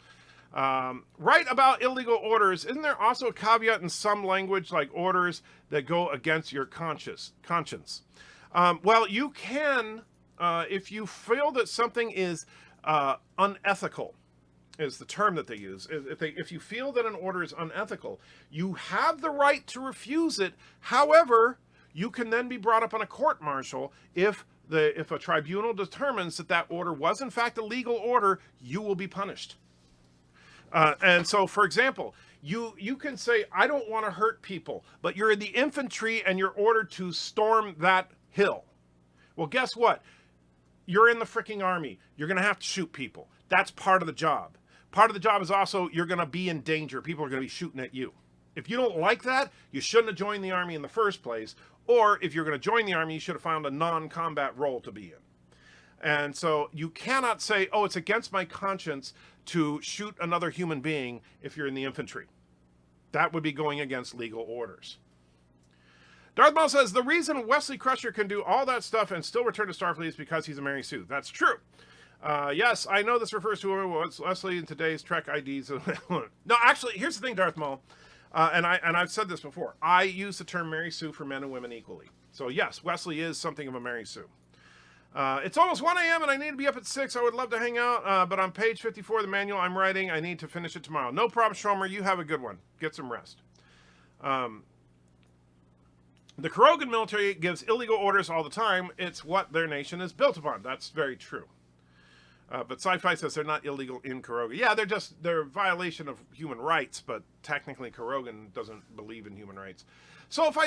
Right about illegal orders. Isn't there also a caveat in some language, like orders that go against your conscience? Well, you can, if you feel that something is unethical, is the term that they use. If you feel that an order is unethical, you have the right to refuse it. However, you can then be brought up on a court-martial if a tribunal determines that that order was in fact a legal order. You will be punished. And so, for example, you can say, I don't want to hurt people, but you're in the infantry and you're ordered to storm that hill. Well, guess what? You're in the freaking army. You're going to have to shoot people. That's part of the job. Part of the job is also you're going to be in danger. People are going to be shooting at you. If you don't like that, you shouldn't have joined the army in the first place. Or if you're going to join the army, you should have found a non-combat role to be in. And so you cannot say, oh, it's against my conscience to shoot another human being if you're in the infantry. That would be going against legal orders. Darth Maul says, the reason Wesley Crusher can do all that stuff and still return to Starfleet is because he's a Mary Sue. That's true. Yes, I know this refers to Wesley in today's Trek IDs. No, actually, here's the thing, Darth Maul. And I've said this before. I use the term Mary Sue for men and women equally. So yes, Wesley is something of a Mary Sue. It's almost 1 a.m. and I need to be up at 6. I would love to hang out, but on page 54 of the manual I'm writing, I need to finish it tomorrow. No problem, Stromer. You have a good one. Get some rest. The Krogan military gives illegal orders all the time. It's what their nation is built upon. That's very true. But Sci-Fi says they're not illegal in Krogan. Yeah, they're a violation of human rights, but technically Krogan doesn't believe in human rights. So if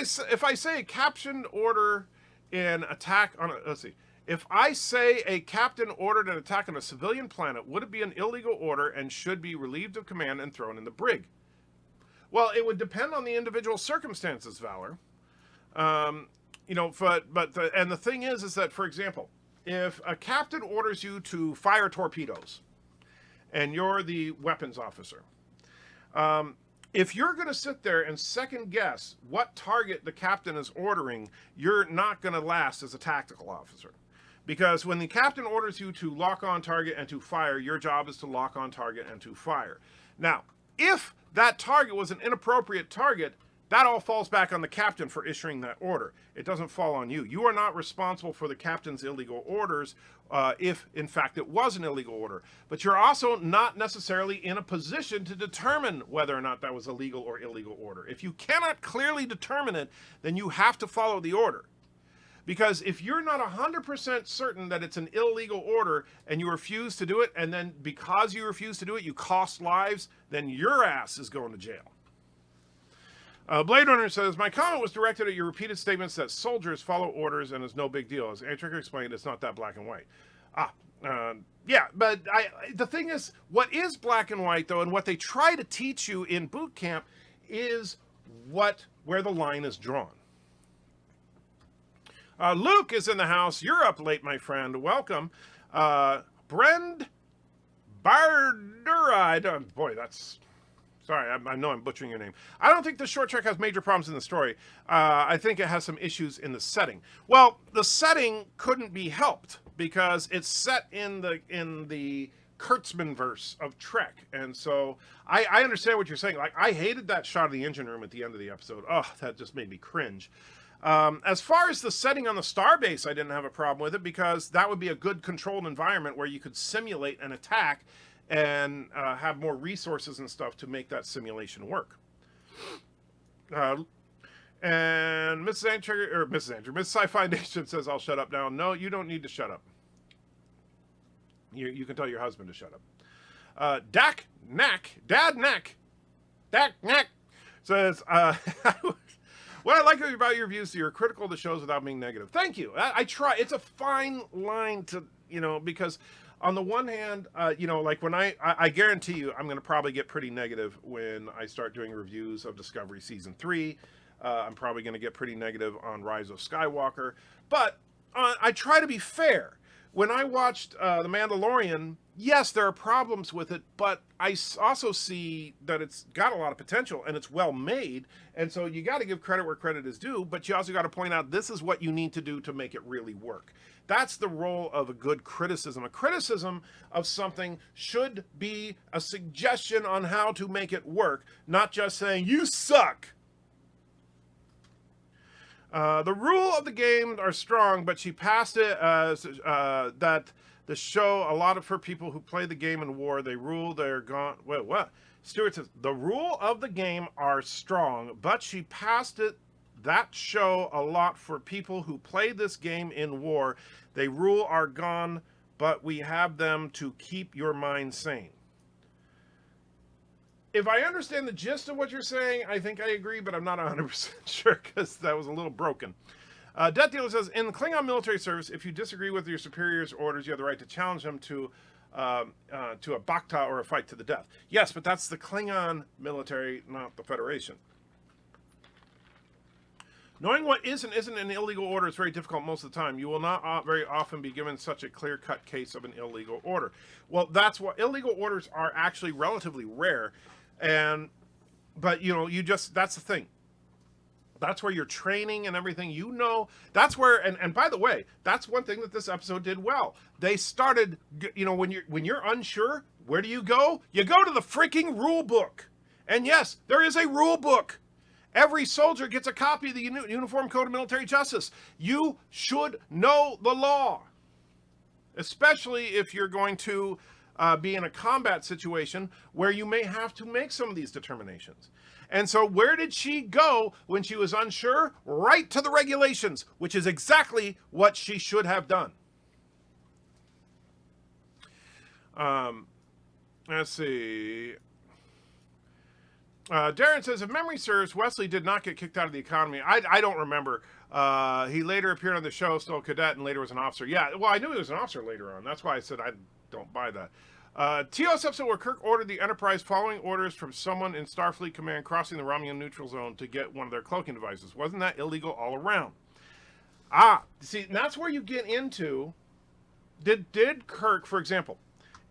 I say a captioned order in attack on let's see. If I say a captain ordered an attack on a civilian planet, would it be an illegal order and should be relieved of command and thrown in the brig? Well, it would depend on the individual circumstances, Valor. And the thing is that, for example, if a captain orders you to fire torpedoes and you're the weapons officer, if you're going to sit there and second guess what target the captain is ordering, you're not going to last as a tactical officer. Because when the captain orders you to lock on target and to fire, your job is to lock on target and to fire. Now, if that target was an inappropriate target, that all falls back on the captain for issuing that order. It doesn't fall on you. You are not responsible for the captain's illegal orders if, in fact, it was an illegal order. But you're also not necessarily in a position to determine whether or not that was a legal or illegal order. If you cannot clearly determine it, then you have to follow the order. Because if you're not 100% certain that it's an illegal order and you refuse to do it, and then because you refuse to do it, you cost lives, then your ass is going to jail. Blade Runner says, my comment was directed at your repeated statements that soldiers follow orders and it's no big deal. As Antrick explained, it's not that black and white. Yeah, but the thing is, what is black and white, though, and what they try to teach you in boot camp is where the line is drawn. Luke is in the house. You're up late, my friend. Welcome. Brend Bardura. Boy, that's Sorry, I know I'm butchering your name. I don't think the short trek has major problems in the story. I think it has some issues in the setting. Well, the setting couldn't be helped because it's set in the Kurtzman verse of Trek, and so I understand what you're saying. Like, I hated that shot of the engine room at the end of the episode. Oh, that just made me cringe. As far as the setting on the starbase, I didn't have a problem with it because that would be a good controlled environment where you could simulate an attack and have more resources and stuff to make that simulation work. And Mrs. Sci-Fi Nation says, I'll shut up now. No, you don't need to shut up. You can tell your husband to shut up. Dak Nack says, what I like about your views, you're critical of the shows without being negative. Thank you. I try. It's a fine line to, because on the one hand, like when I guarantee you, I'm going to probably get pretty negative when I start doing reviews of Discovery Season 3. I'm probably going to get pretty negative on Rise of Skywalker. But I try to be fair. When I watched The Mandalorian, yes, there are problems with it, but I also see that it's got a lot of potential and it's well made. And so you got to give credit where credit is due, but you also got to point out this is what you need to do to make it really work. That's the role of a good criticism. A criticism of something should be a suggestion on how to make it work, not just saying, you suck. The rule of the game are strong, but she passed it as that the show, a lot of her people who play the game in war, they rule, they're gone. Wait, what? Stewart says, the rule of the game are strong, but she passed it, that show, a lot for people who play this game in war. They rule are gone, but we have them to keep your mind sane. If I understand the gist of what you're saying, I think I agree, but I'm not 100% sure because that was a little broken. Death Dealer says, in Klingon military service, if you disagree with your superior's orders, you have the right to challenge them to a Bacta or a fight to the death. Yes, but that's the Klingon military, not the Federation. Knowing what is and isn't an illegal order is very difficult most of the time. You will not very often be given such a clear-cut case of an illegal order. Well, that's what illegal orders are actually relatively rare. But that's the thing. That's where your training and everything, that's where, and by the way, that's one thing that this episode did well. They started, when you're unsure, where do you go? You go to the freaking rule book. And yes, there is a rule book. Every soldier gets a copy of the Uniform Code of Military Justice. You should know the law, especially if you're going to be in a combat situation where you may have to make some of these determinations. And so where did she go when she was unsure? Right to the regulations, which is exactly what she should have done. Let's see. Darren says, if memory serves, Wesley did not get kicked out of the Academy. I don't remember. He later appeared on the show, still a cadet, and later was an officer. Yeah, well, I knew he was an officer later on. That's why I said I don't buy that. TOS episode where Kirk ordered the Enterprise following orders from someone in Starfleet Command crossing the Romulan neutral zone to get one of their cloaking devices. Wasn't that illegal all around? See, that's where you get into, did Kirk, for example,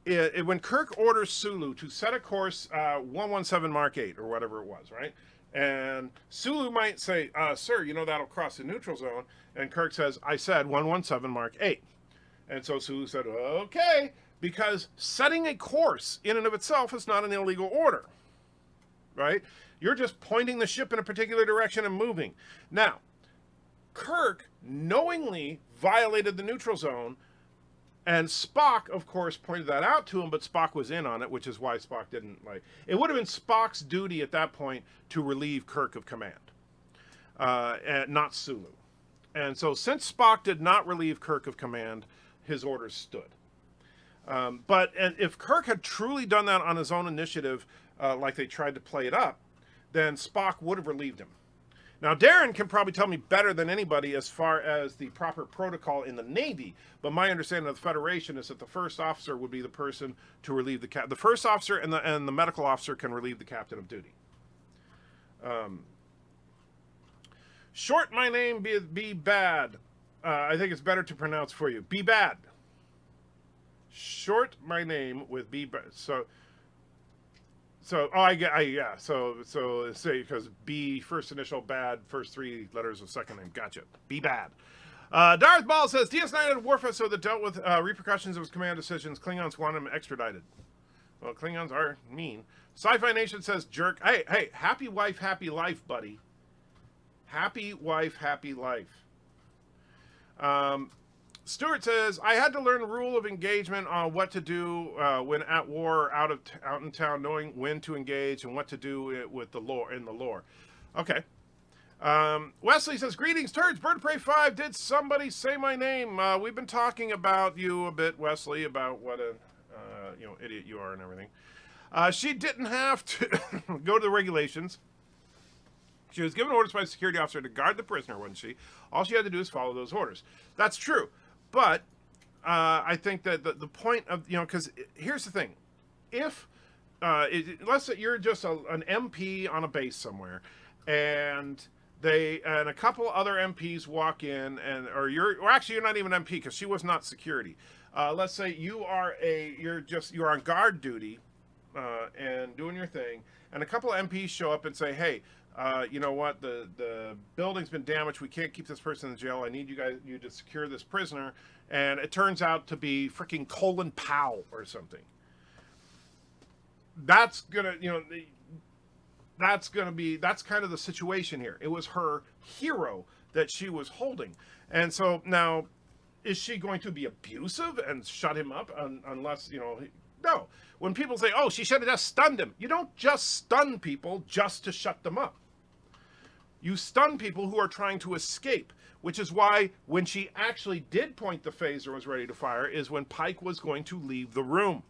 when Kirk orders Sulu to set a course 117 Mark 8 or whatever it was, right? And Sulu might say, sir, that'll cross the neutral zone. And Kirk says, I said 117 Mark 8. And so Sulu said, okay, because setting a course in and of itself is not an illegal order, right? You're just pointing the ship in a particular direction and moving. Now, Kirk knowingly violated the neutral zone. And Spock, of course, pointed that out to him, but Spock was in on it, which is why Spock didn't it would have been Spock's duty at that point to relieve Kirk of command, and not Sulu. And so since Spock did not relieve Kirk of command, his orders stood. But if Kirk had truly done that on his own initiative, like they tried to play it up, then Spock would have relieved him. Now, Darren can probably tell me better than anybody as far as the proper protocol in the Navy, but my understanding of the Federation is that the first officer would be the person to relieve the captain. The first officer and the medical officer can relieve the captain of duty. Short my name, be bad. I think it's better to pronounce for you. Be bad. Short my name with be bad. So, oh, yeah. So say because B, first initial bad, first three letters of second name. Gotcha. B bad. Darth Ball says DS9 had a warfare so that dealt with repercussions of his command decisions. Klingons want him extradited. Well, Klingons are mean. Sci-Fi Nation says jerk. Hey, happy wife, happy life, buddy. Happy wife, happy life. Stuart says, I had to learn the rule of engagement on what to do when at war or out in town, knowing when to engage and what to do with the lore in the lore. Okay. Wesley says, greetings, turds, Bird of Prey 5. Did somebody say my name? We've been talking about you a bit, Wesley, about what a idiot you are and everything. She didn't have to go to the regulations. She was given orders by the security officer to guard the prisoner, wasn't she? All she had to do is follow those orders. That's true. But I think that the point of, because here's the thing. If, let's say you're just an MP on a base somewhere, and a couple other MPs walk in, you're not even MP because she was not security. Let's say you're on guard duty and doing your thing, and a couple of MPs show up and say, hey, you know what, the building's been damaged, we can't keep this person in jail, I need you to secure this prisoner, and it turns out to be freaking Colin Powell or something. That's gonna, that's kind of the situation here. It was her hero that she was holding. And so now, is she going to be abusive and shut him up unless, no. When people say, oh, she should have just stunned him. You don't just stun people just to shut them up. You stun people who are trying to escape, which is why when she actually did point the phaser and was ready to fire is when Pike was going to leave the room.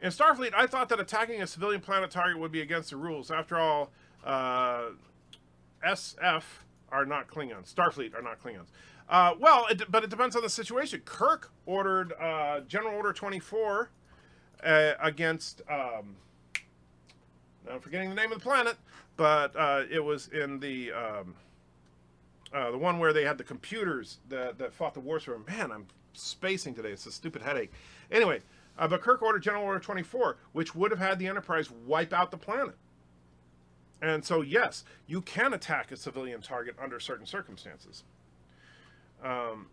In Starfleet, I thought that attacking a civilian planet target would be against the rules. After all, SF are not Klingons. Starfleet are not Klingons. But it depends on the situation. Kirk ordered General Order 24 against, I'm forgetting the name of the planet, but it was in the one where they had the computers that fought the wars for him. Man, I'm spacing today. It's a stupid headache. Anyway, but Kirk ordered General Order 24, which would have had the Enterprise wipe out the planet. And so, yes, you can attack a civilian target under certain circumstances. Darren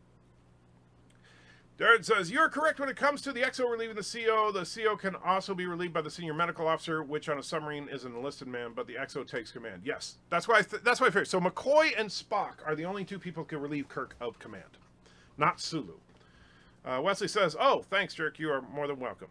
says, you're correct when it comes to the XO relieving the CO. The CO can also be relieved by the senior medical officer, which on a submarine is an enlisted man, but the XO takes command. Yes, that's why I figured. So McCoy and Spock are the only two people who can relieve Kirk of command, not Sulu. Wesley says, oh, thanks, Jerk. You are more than welcome.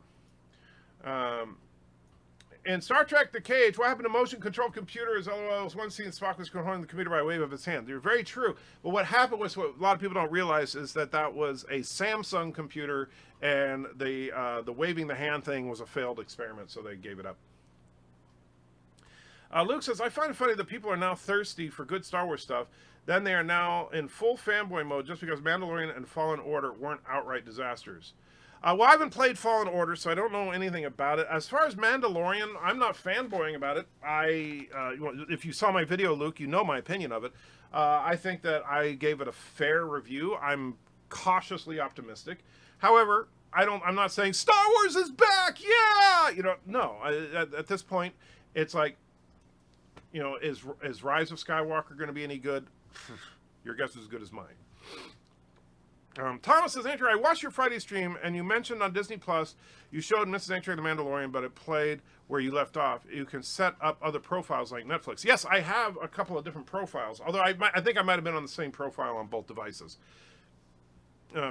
In Star Trek The Cage, what happened to motion-controlled computers? LOL, was one scene Spock was controlling the computer by a wave of his hand. They're very true. But what happened was, what a lot of people don't realize is that was a Samsung computer, and the waving the hand thing was a failed experiment, so they gave it up. Luke says, I find it funny that people are now thirsty for good Star Wars stuff. Then they are now in full fanboy mode just because Mandalorian and Fallen Order weren't outright disasters. Well, I haven't played Fallen Order, so I don't know anything about it. As far as Mandalorian, I'm not fanboying about it. If you saw my video, Luke, you know my opinion of it. I think that I gave it a fair review. I'm cautiously optimistic. However, I'm not saying Star Wars is back. Yeah, no. At this point, it's like, is Rise of Skywalker going to be any good? Your guess is as good as mine. Thomas says, Andrew, I watched your Friday stream, and you mentioned on Disney Plus you showed Mrs. Andrew the Mandalorian, but it played where you left off. You can set up other profiles like Netflix. Yes, I have a couple of different profiles, although I think I might have been on the same profile on both devices.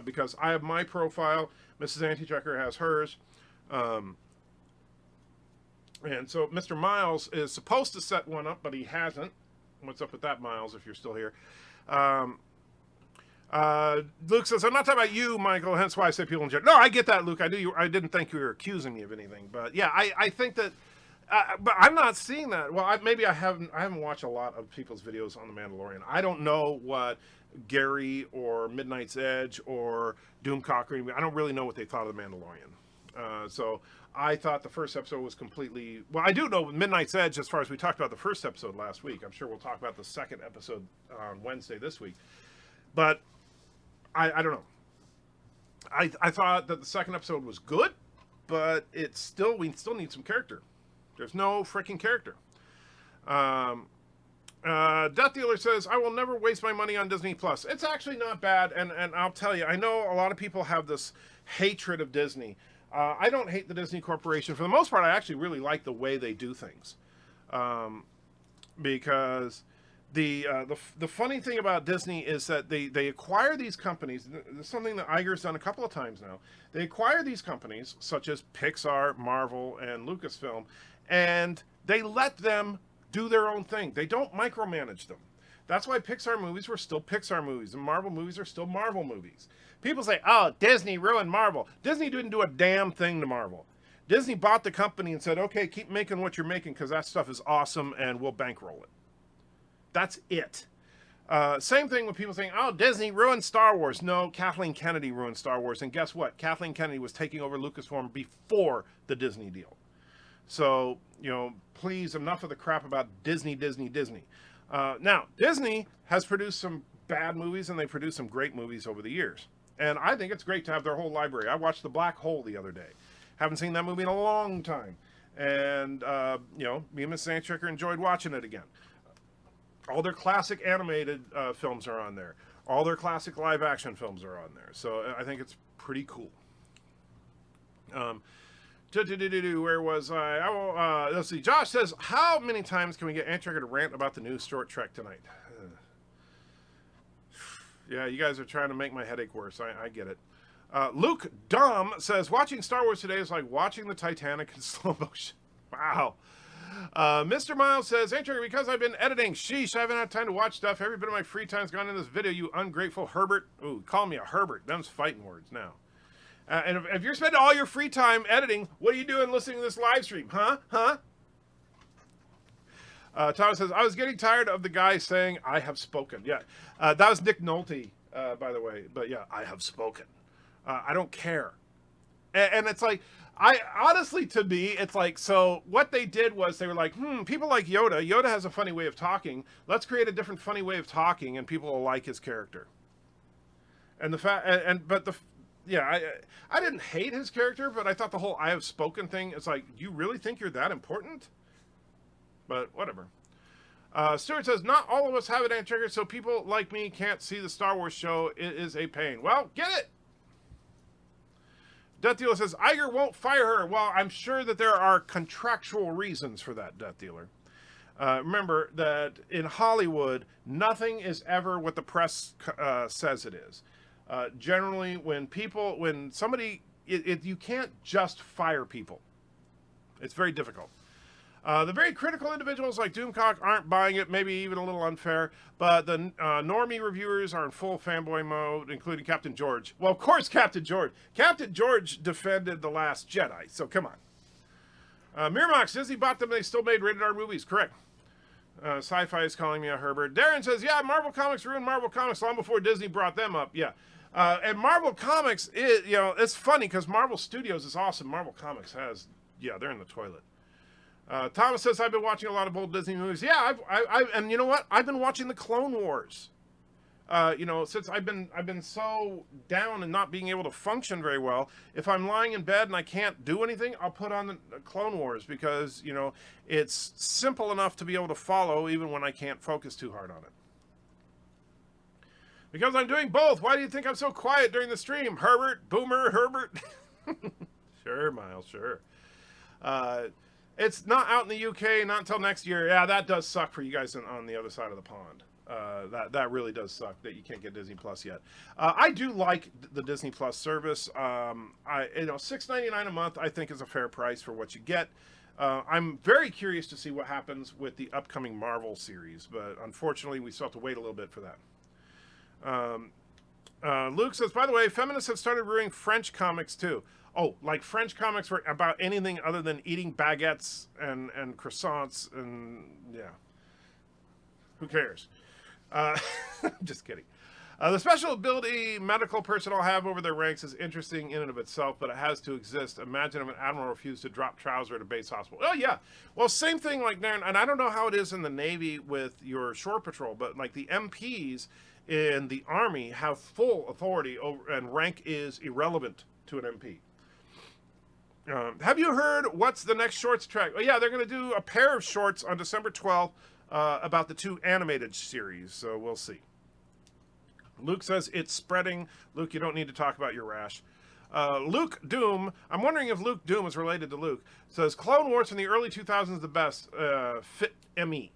Because I have my profile, Mrs. Anti-Checker has hers. And so Mr. Miles is supposed to set one up, but he hasn't. What's up with that, Miles, if you're still here? Luke says, I'm not talking about you, Michael, hence why I say people in general. No, I get that, Luke. I didn't think you were accusing me of anything. But yeah, I think that, but I'm not seeing that. Well, maybe I haven't watched a lot of people's videos on The Mandalorian. I don't know what Gary or Midnight's Edge or Doomcock, I don't really know what they thought of The Mandalorian. So I thought the first episode was completely, well, I do know Midnight's Edge as far as we talked about the first episode last week. I'm sure we'll talk about the second episode on Wednesday this week. But I don't know. I thought that the second episode was good, but we still need some character. There's no freaking character. Death Dealer says, I will never waste my money on Disney Plus. It's actually not bad, and I'll tell you, I know a lot of people have this hatred of Disney. I don't hate the Disney Corporation. For the most part, I actually really like the way they do things. Because the funny thing about Disney is that they acquire these companies. This is something that Iger's done a couple of times now. They acquire these companies, such as Pixar, Marvel, and Lucasfilm, and they let them do their own thing. They don't micromanage them. That's why Pixar movies were still Pixar movies, and Marvel movies are still Marvel movies. People say, oh, Disney ruined Marvel. Disney didn't do a damn thing to Marvel. Disney bought the company and said, okay, keep making what you're making because that stuff is awesome and we'll bankroll it. That's it. Same thing with people saying, oh, Disney ruined Star Wars. No, Kathleen Kennedy ruined Star Wars. And guess what? Kathleen Kennedy was taking over Lucasfilm before the Disney deal. So, please, enough of the crap about Disney. Now, Disney has produced some bad movies and they produced some great movies over the years. And I think it's great to have their whole library. I watched The Black Hole the other day. Haven't seen that movie in a long time. And, me and Miss Sandchecker enjoyed watching it again. All their classic animated films are on there. All their classic live action films are on there. So I think it's pretty cool. Where was I? Let's see. Josh says, how many times can we get Antracker to rant about the new short trek tonight? Yeah, you guys are trying to make my headache worse. I get it. Luke Dom says, watching Star Wars today is like watching the Titanic in slow motion. Wow. Mr. Miles says, Antracker, because I've been editing, sheesh, I haven't had time to watch stuff. Every bit of my free time's gone in this video, you ungrateful Herbert. Ooh, call me a Herbert. Them's fighting words now. And if you're spending all your free time editing, what are you doing listening to this live stream? Huh? Thomas says, I was getting tired of the guy saying, I have spoken. Yeah, that was Nick Nolte, by the way. But yeah, I have spoken. I don't care. And it's like, honestly, to me, it's like, so what they did was they were like, people like Yoda. Yoda has a funny way of talking. Let's create a different funny way of talking, and people will like his character. And I didn't hate his character, but I thought the whole I have spoken thing, it's like, you really think you're that important? But whatever. Stuart says, not all of us have it, Antracker, so people like me can't see the Star Wars show. It is a pain. Well, get it! Death Dealer says, Iger won't fire her. Well, I'm sure that there are contractual reasons for that, Death Dealer. Remember that in Hollywood, nothing is ever what the press says it is. Generally, when somebody, you can't just fire people. It's very difficult. The very critical individuals like Doomcock aren't buying it, maybe even a little unfair, but the normie reviewers are in full fanboy mode, including Captain George. Well, of course, Captain George. Captain George defended The Last Jedi, so come on. Miramax, Disney bought them, they still made rated R movies, correct. Sci-Fi is calling me a Herbert. Darren says, yeah, Marvel Comics ruined Marvel Comics long before Disney brought them up, yeah. And Marvel Comics, it's funny because Marvel Studios is awesome. Marvel Comics they're in the toilet. Thomas says, I've been watching a lot of old Disney movies. Yeah, and you know what? I've been watching the Clone Wars. Since I've been so down and not being able to function very well. If I'm lying in bed and I can't do anything, I'll put on the Clone Wars because, it's simple enough to be able to follow even when I can't focus too hard on it. Because I'm doing both. Why do you think I'm so quiet during the stream? Herbert, Boomer, Herbert. Sure, Miles, sure. It's not out in the UK, not until next year. Yeah, that does suck for you guys on the other side of the pond. That really does suck that you can't get Disney Plus yet. I do like the Disney Plus service. $6.99 a month I think is a fair price for what you get. I'm very curious to see what happens with the upcoming Marvel series, but unfortunately we still have to wait a little bit for that. Luke says, by the way, feminists have started reviewing French comics too. Oh, like French comics were about anything other than eating baguettes and croissants and yeah. Who cares? Just kidding. The special ability medical personnel have over their ranks is interesting in and of itself, but it has to exist. Imagine if an admiral refused to drop trouser at a base hospital. Oh, yeah. Well, same thing like there, and I don't know how it is in the Navy with your shore patrol, but like the MPs in the Army have full authority over, and rank is irrelevant to an MP. Have you heard what's the next shorts track? Oh, yeah, they're going to do a pair of shorts on December 12th about the 2 animated series, so we'll see. Luke says it's spreading. Luke, you don't need to talk about your rash. Luke Doom, I'm wondering if Luke Doom is related to Luke, says Clone Wars from the early 2000s the best. Fit ME.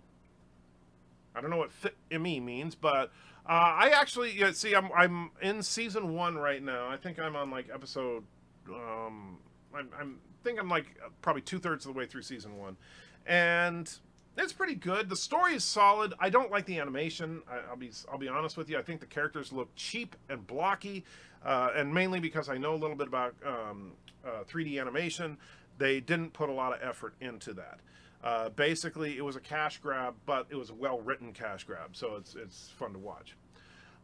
I don't know what Fit ME means, but I actually see I'm in season 1 right now. I think I'm on like episode. I'm like probably 2/3 of the way through season 1, and it's pretty good. The story is solid. I don't like the animation. I'll be honest with you. I think the characters look cheap and blocky, and mainly because I know a little bit about 3D animation. They didn't put a lot of effort into that. Basically, it was a cash grab, but it was a well-written cash grab, so it's fun to watch.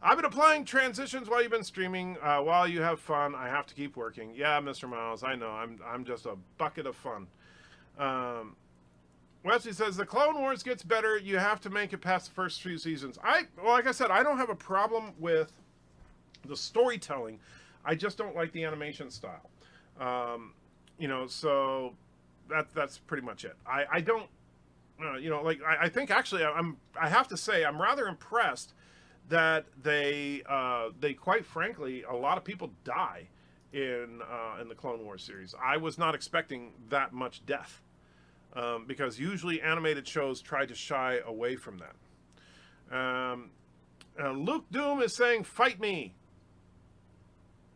I've been applying transitions while you've been streaming. While you have fun, I have to keep working. Yeah, Mr. Miles, I know. I'm just a bucket of fun. Wesley says the Clone Wars gets better. You have to make it past the first few seasons. Like I said, I don't have a problem with the storytelling. I just don't like the animation style. So that's pretty much it. I don't, I think actually I have to say I'm rather impressed that they quite frankly, a lot of people die in the Clone Wars series. I was not expecting that much death, because usually animated shows try to shy away from that. Luke Doom is saying, "Fight me,"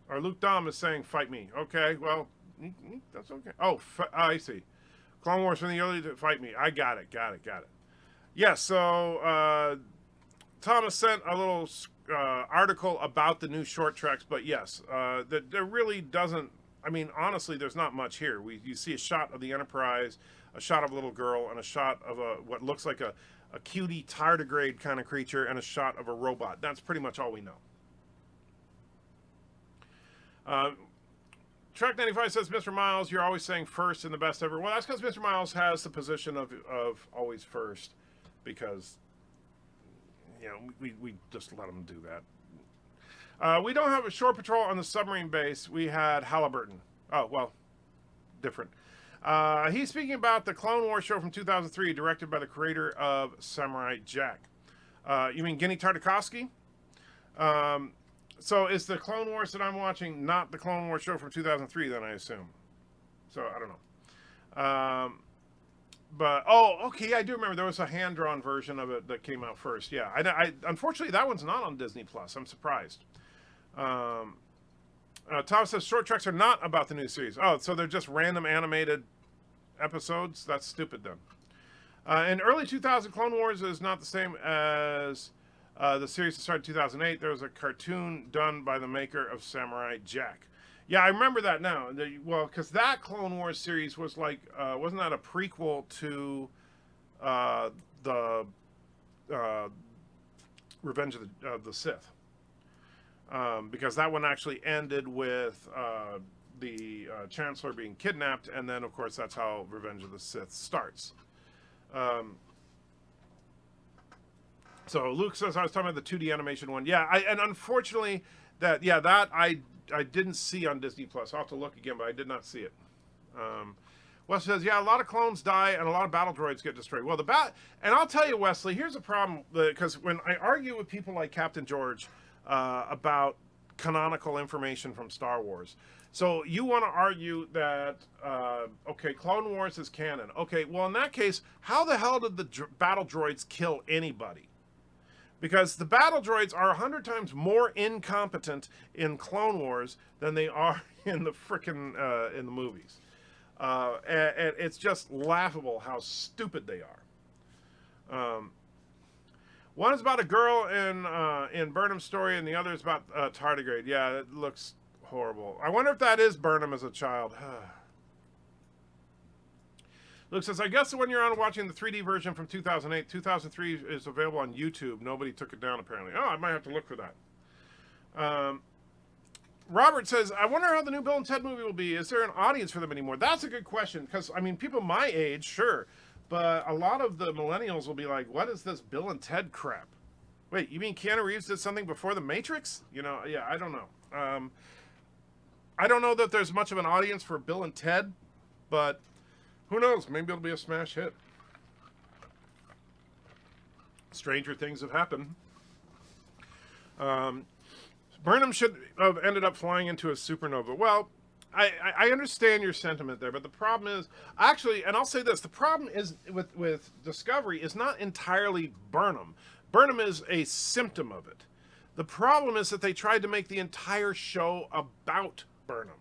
or Luke Dom is saying, "Fight me." Okay, well, that's okay. Oh, I see. Clone Wars from the early to fight me. I got it. Yeah. So. Thomas sent a little article about the new short tracks, but yes, there really doesn't. I mean, honestly, there's not much here. You see a shot of the Enterprise, a shot of a little girl, and a shot of what looks like a cutie tardigrade kind of creature, and a shot of a robot. That's pretty much all we know. Track 95 says, Mr. Miles, you're always saying first and the best ever. Well, that's because Mr. Miles has the position of always first, because we just let them do that. We don't have a shore patrol on the submarine base. We had Halliburton. Oh, well, different. He's speaking about the Clone Wars show from 2003, directed by the creator of Samurai Jack. You mean Genndy Tartakovsky? So is the Clone Wars that I'm watching not the Clone Wars show from 2003, then I assume? So, I don't know. But, okay, I do remember there was a hand-drawn version of it that came out first. Yeah, unfortunately, that one's not on Disney+. I'm surprised. Tom says, short tracks are not about the new series. Oh, so they're just random animated episodes? That's stupid, then. In early 2000, Clone Wars is not the same as the series that started in 2008. There was a cartoon done by the maker of Samurai Jack. Yeah, I remember that now. Well, because that Clone Wars series was like, wasn't that a prequel to the Revenge of the Sith? Because that one actually ended with the Chancellor being kidnapped, and then, of course, that's how Revenge of the Sith starts. So Luke says I was talking about the 2D animation one. Yeah, and unfortunately, that I didn't see on Disney+. I'll have to look again, but I did not see it. Wesley says, yeah, a lot of clones die and a lot of battle droids get destroyed. Well, and I'll tell you, Wesley, here's a problem, because when I argue with people like Captain George about canonical information from Star Wars, so you want to argue that, okay, Clone Wars is canon. Okay, well, in that case, how the hell did the battle droids kill anybody? Because the battle droids are 100 times more incompetent in Clone Wars than they are in the frickin' in the movies. And it's just laughable how stupid they are. One is about a girl in Burnham's story, and the other is about tardigrade. Yeah, it looks horrible. I wonder if that is Burnham as a child. Luke says, I guess when you're on watching the 3D version from 2008, 2003 is available on YouTube. Nobody took it down, apparently. Oh, I might have to look for that. Robert says, I wonder how the new Bill and Ted movie will be. Is there an audience for them anymore? That's a good question, because, I mean, people my age, sure, but a lot of the millennials will be like, what is this Bill and Ted crap? Wait, you mean Keanu Reeves did something before The Matrix? Yeah, I don't know. I don't know that there's much of an audience for Bill and Ted. But who knows? Maybe it'll be a smash hit. Stranger things have happened. Burnham should have ended up flying into a supernova. Well, I understand your sentiment there, but the problem is, actually, and I'll say this, the problem is with Discovery is not entirely Burnham. Burnham is a symptom of it. The problem is that they tried to make the entire show about Burnham,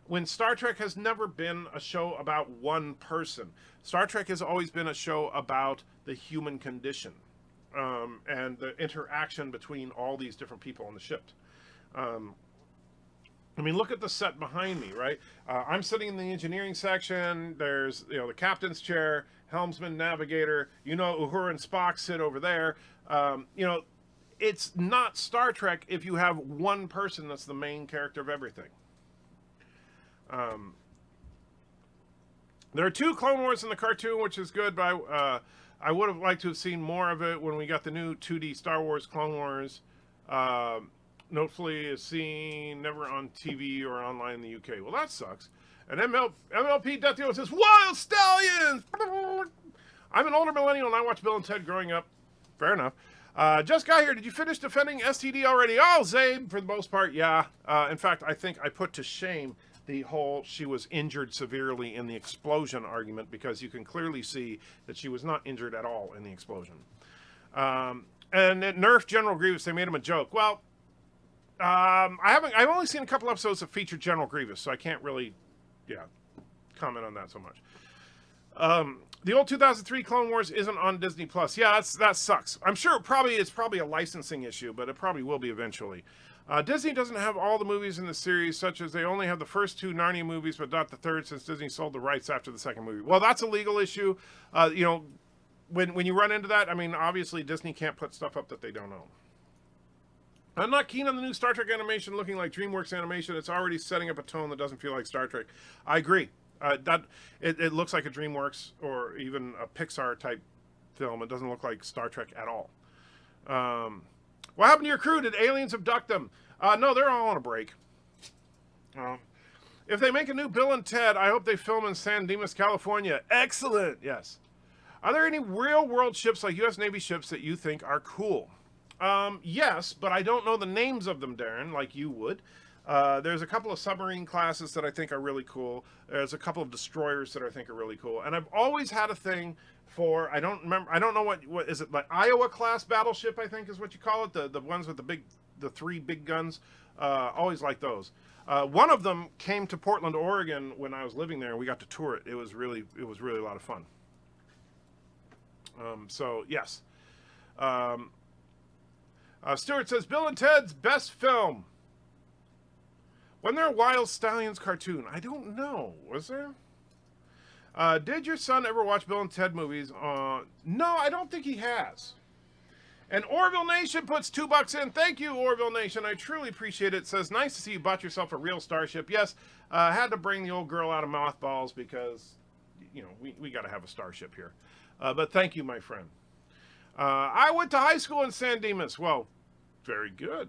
when Star Trek has never been a show about one person. Star Trek has always been a show about the human condition, and the interaction between all these different people on the ship. I mean, look at the set behind me, right? I'm sitting in the engineering section. There's, the captain's chair, helmsman, navigator. Uhura and Spock sit over there. It's not Star Trek if you have one person that's the main character of everything. There are 2 Clone Wars in the cartoon, which is good, but I would have liked to have seen more of it when we got the new 2D Star Wars Clone Wars. Notably is seen never on TV or online in the UK. Well, that sucks. And MLP Death Dealer says, Wild Stallions! I'm an older millennial and I watched Bill and Ted growing up. Fair enough. Just got here. Did you finish defending STD already? Oh, Zabe, for the most part, yeah. In fact, I think I put to shame the whole she was injured severely in the explosion argument, because you can clearly see that she was not injured at all in the explosion. And at Nerf General Grievous, they made him a joke. Well, I've only seen a couple episodes that featured General Grievous, so I can't really, comment on that so much. The old 2003 Clone Wars isn't on Disney Plus. Yeah, that sucks. I'm sure it's probably a licensing issue, but it probably will be eventually. Disney doesn't have all the movies in the series, such as they only have the first 2 Narnia movies, but not the third, since Disney sold the rights after the second movie. Well, that's a legal issue. When you run into that, I mean, obviously Disney can't put stuff up that they don't own. I'm not keen on the new Star Trek animation looking like DreamWorks animation. It's already setting up a tone that doesn't feel like Star Trek. I agree. It looks like a DreamWorks or even a Pixar type film. It doesn't look like Star Trek at all. What happened to your crew? Did aliens abduct them? No, they're all on a break. If they make a new Bill and Ted, I hope they film in San Dimas, California. Excellent. Yes. Are there any real world ships like U.S. Navy ships that you think are cool? Yes, but I don't know the names of them, Darren, like you would. There's a couple of submarine classes that I think are really cool. There's a couple of destroyers that I think are really cool. And I've always had a thing for, I don't know what is it, like Iowa class battleship, I think is what you call it. The ones with the 3 big guns. Always like those. One of them came to Portland, Oregon when I was living there, and we got to tour it. It was really a lot of fun. So yes. Stuart says, Bill and Ted's best film. Wasn't there a Wild Stallions cartoon? I don't know. Was there? Did your son ever watch Bill and Ted movies? No, I don't think he has. And Orville Nation puts $2 in. Thank you, Orville Nation. I truly appreciate it. It says, nice to see you bought yourself a real starship. Yes, I had to bring the old girl out of mothballs because, we got to have a starship here. But thank you, my friend. I went to high school in San Dimas. Well, very good.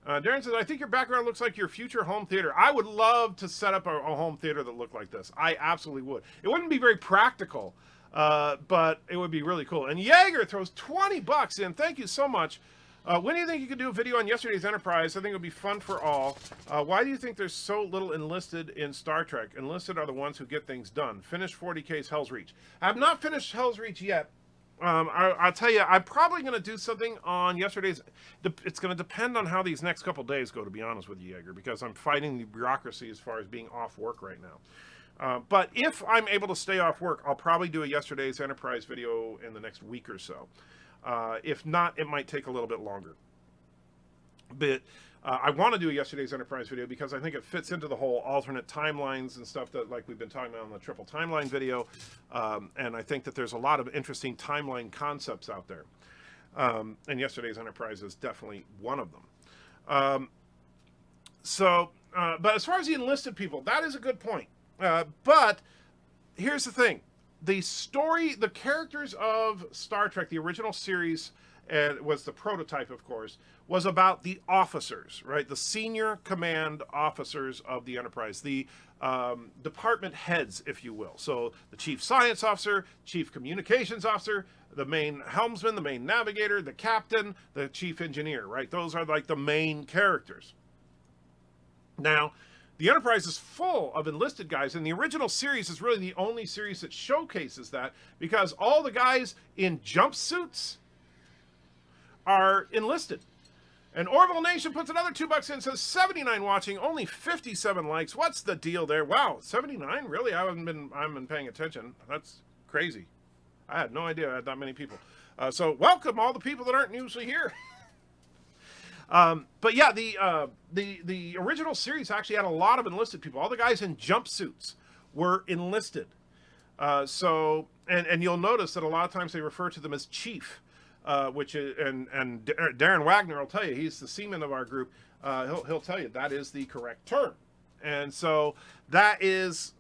Darren says, I think your background looks like your future home theater. I would love to set up a home theater that looked like this. I absolutely would. It wouldn't be very practical, but it would be really cool. And Jaeger throws $20 in. Thank you so much. When do you think you could do a video on yesterday's Enterprise? I think it would be fun for all. Why do you think there's so little enlisted in Star Trek? Enlisted are the ones who get things done. Finish 40K's Hell's Reach. I have not finished Hell's Reach yet. I'll tell you, I'm probably going to do something on yesterday's. It's going to depend on how these next couple days go, to be honest with you, Jaeger, because I'm fighting the bureaucracy as far as being off work right now. But if I'm able to stay off work, I'll probably do a yesterday's Enterprise video in the next week or so. If not, it might take a little bit longer. But I want to do a yesterday's Enterprise video because I think it fits into the whole alternate timelines and stuff that like we've been talking about on the triple timeline video. And I think that there's a lot of interesting timeline concepts out there. And yesterday's Enterprise is definitely one of them. But as far as the enlisted people, that is a good point. But here's the thing. The characters of Star Trek, the original series, was the prototype, of course, was about the officers, right? The senior command officers of the Enterprise, the department heads, if you will. So the chief science officer, chief communications officer, the main helmsman, the main navigator, the captain, the chief engineer, right? Those are like the main characters. Now, the Enterprise is full of enlisted guys, and the original series is really the only series that showcases that, because all the guys in jumpsuits are enlisted. And Orville Nation puts another $2 in, says 79 watching, only 57 likes. What's the deal there? Wow, 79? Really? I haven't been paying attention. That's crazy. I had no idea I had that many people. So welcome all the people that aren't usually here. But yeah, the original series actually had a lot of enlisted people. All the guys in jumpsuits were enlisted. So you'll notice that a lot of times they refer to them as chief, which is, and Darren Wagner will tell you, he's the seaman of our group. He'll tell you that is the correct term. And so that is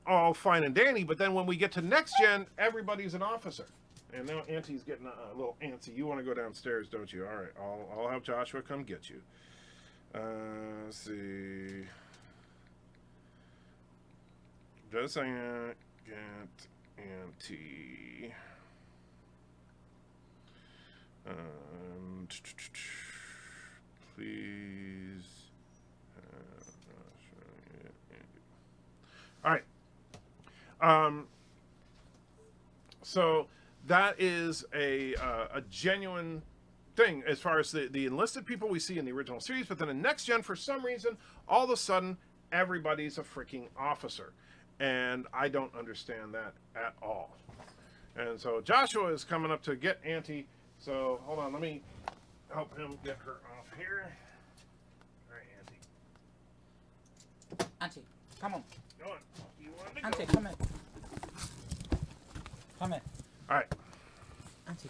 all fine and dandy. But then when we get to next gen, everybody's an officer. And now Auntie's getting a little antsy. You want to go downstairs, don't you? All right, I'll have Joshua come get you. Let's see. Just a second. Get Auntie. Please. All right. So that is a genuine thing as far as the enlisted people we see in the original series, but then in Next Gen, for some reason, all of a sudden, everybody's a freaking officer. And I don't understand that at all. And so Joshua is coming up to get Auntie. So hold on, let me help him get her off here. All right, Auntie. Auntie, come on. Go on. You want to go? Auntie, come here. Come here. All right. Auntie,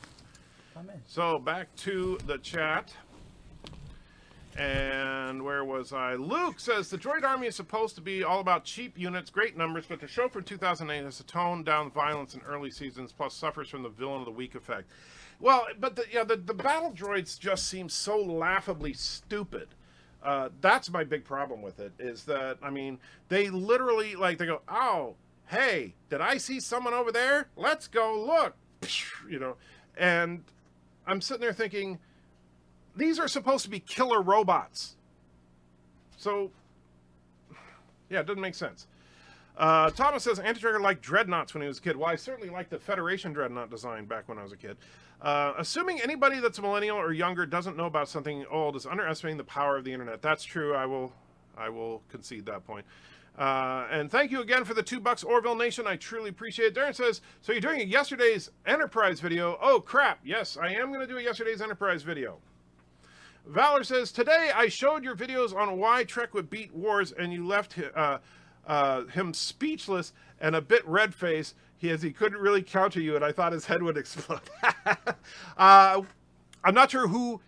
come in. So back to the chat. And where was I? Luke says the droid army is supposed to be all about cheap units, great numbers, but the show from 2008 has toned down violence in early seasons, plus suffers from the villain of the week effect. Well, but the battle droids just seem so laughably stupid. That's my big problem with it, is that, I mean, they literally, like, they go, oh, hey, did I see someone over there? Let's go look. You know, and I'm sitting there thinking, these are supposed to be killer robots. So, yeah, it doesn't make sense. Thomas says, Anti-Trigger liked dreadnoughts when he was a kid. Well, I certainly liked the Federation dreadnought design back when I was a kid. Assuming anybody that's a millennial or younger doesn't know about something old is underestimating the power of the internet. That's true. I will concede that point. And thank you again for the $2, Orville Nation. I truly appreciate it. Darren says, so you're doing a yesterday's Enterprise video. Oh, crap. Yes, I am going to do a yesterday's Enterprise video. Valor says, today I showed your videos on why Trek would beat wars, and you left him speechless and a bit red-faced as he couldn't really counter you, and I thought his head would explode. I'm not sure who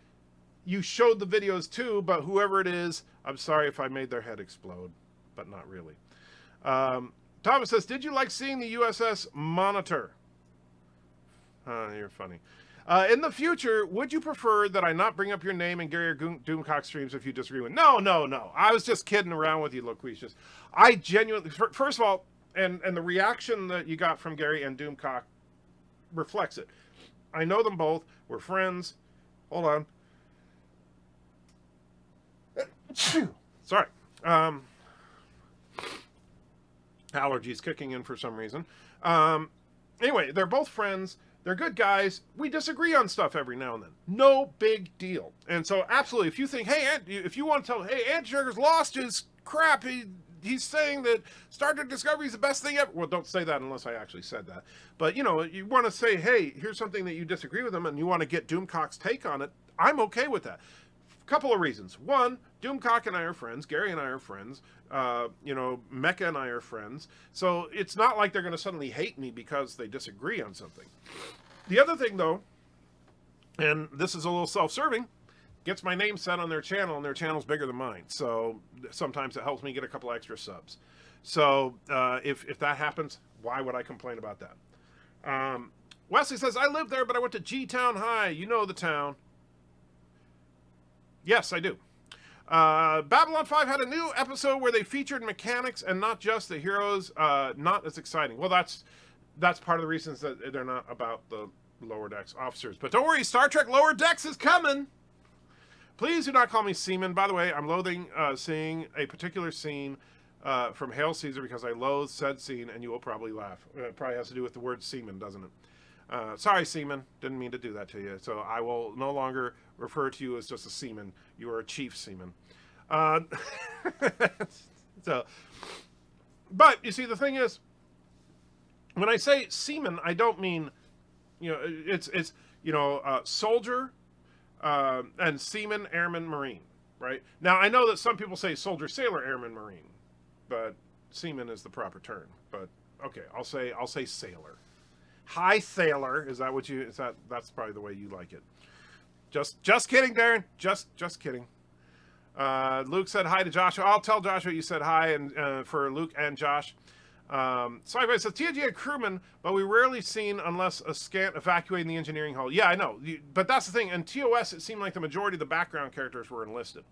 you showed the videos to, but whoever it is, I'm sorry if I made their head explode, but not really. Thomas says, did you like seeing the USS Monitor? You're funny. In the future, would you prefer that I not bring up your name in Gary or Doomcock streams if you disagree with? No. I was just kidding around with you, Loquacious. I genuinely, first of all, and the reaction that you got from Gary and Doomcock reflects it. I know them both. We're friends. Hold on. Sorry. Allergies kicking in for some reason. Anyway, they're both friends. They're good guys. We disagree on stuff every now and then. No big deal. And so, absolutely, if you think, hey, if you want to tell, hey, Anti-Trigger's lost his crap, he's saying that Star Trek Discovery is the best thing ever. Well, don't say that unless I actually said that. But, you know, you want to say, hey, here's something that you disagree with him, and you want to get Doomcock's take on it. I'm okay with that. Couple of reasons. One, Doomcock and I are friends. Gary and I are friends. Mecca and I are friends. So it's not like they're going to suddenly hate me because they disagree on something. The other thing, though, and this is a little self-serving, gets my name set on their channel, and their channel's bigger than mine. So sometimes it helps me get a couple extra subs. So if that happens, why would I complain about that? Wesley says, I lived there, but I went to G-Town High. You know the town. Yes, I do. Babylon 5 had a new episode where they featured mechanics and not just the heroes. Not as exciting. Well, that's part of the reasons that they're not about the lower decks officers. But don't worry, Star Trek Lower Decks is coming. Please do not call me Seaman. By the way, I'm loathing seeing a particular scene from Hail Caesar because I loathe said scene, and you will probably laugh. It probably has to do with the word seaman, doesn't it? Sorry, Seaman. Didn't mean to do that to you. So I will no longer refer to you as just a seaman. You are a chief seaman. But you see, the thing is, when I say seaman, I don't mean, it's soldier, and seaman, airman, marine, right? Now, I know that some people say soldier, sailor, airman, marine, but seaman is the proper term. But okay, I'll say sailor. Hi, sailor. Is that what you? That's probably the way you like it. Just kidding, Darren. Just kidding. Luke said hi to Joshua. I'll tell Joshua you said hi, and for Luke and Josh. Sci-Fi says TNG had crewmen, but we rarely seen unless a scant evacuating the engineering hall. Yeah, I know, but that's the thing. In TOS, it seemed like the majority of the background characters were enlisted.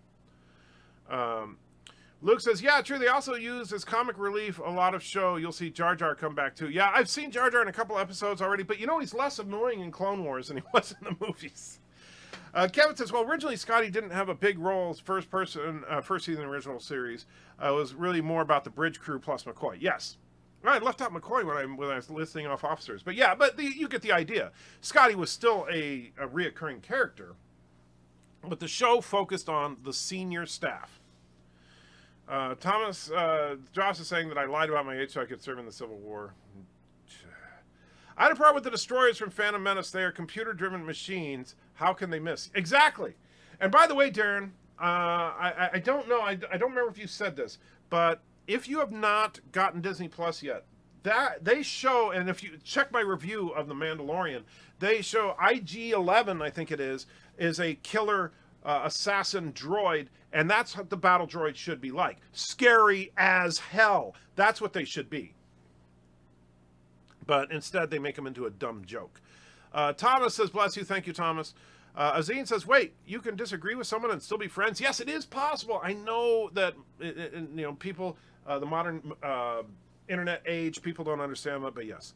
Luke says, yeah, true. They also used as comic relief a lot of show. You'll see Jar Jar come back too. Yeah, I've seen Jar Jar in a couple episodes already, but he's less annoying in Clone Wars than he was in the movies. Kevin says, well, originally Scotty didn't have a big role as first season original series. It was really more about the bridge crew plus McCoy. Yes. I left out McCoy when I was listing off officers. But yeah, you get the idea. Scotty was still a reoccurring character, but the show focused on the senior staff. Josh is saying that I lied about my age so I could serve in the Civil War. I had a problem with the destroyers from Phantom Menace. They are computer-driven machines. How can they miss? Exactly. And by the way, Darren, I don't know. I don't remember if you said this, but if you have not gotten Disney Plus yet, that they show, and if you check my review of The Mandalorian, they show IG-11, I think it is a killer assassin droid, and that's what the battle droid should be like. Scary as hell. That's what they should be. But instead, they make them into a dumb joke. Thomas says, bless you. Thank you, Thomas. Azine says, wait, you can disagree with someone and still be friends? Yes, it is possible. I know that, people, the modern internet age, people don't understand that, but yes.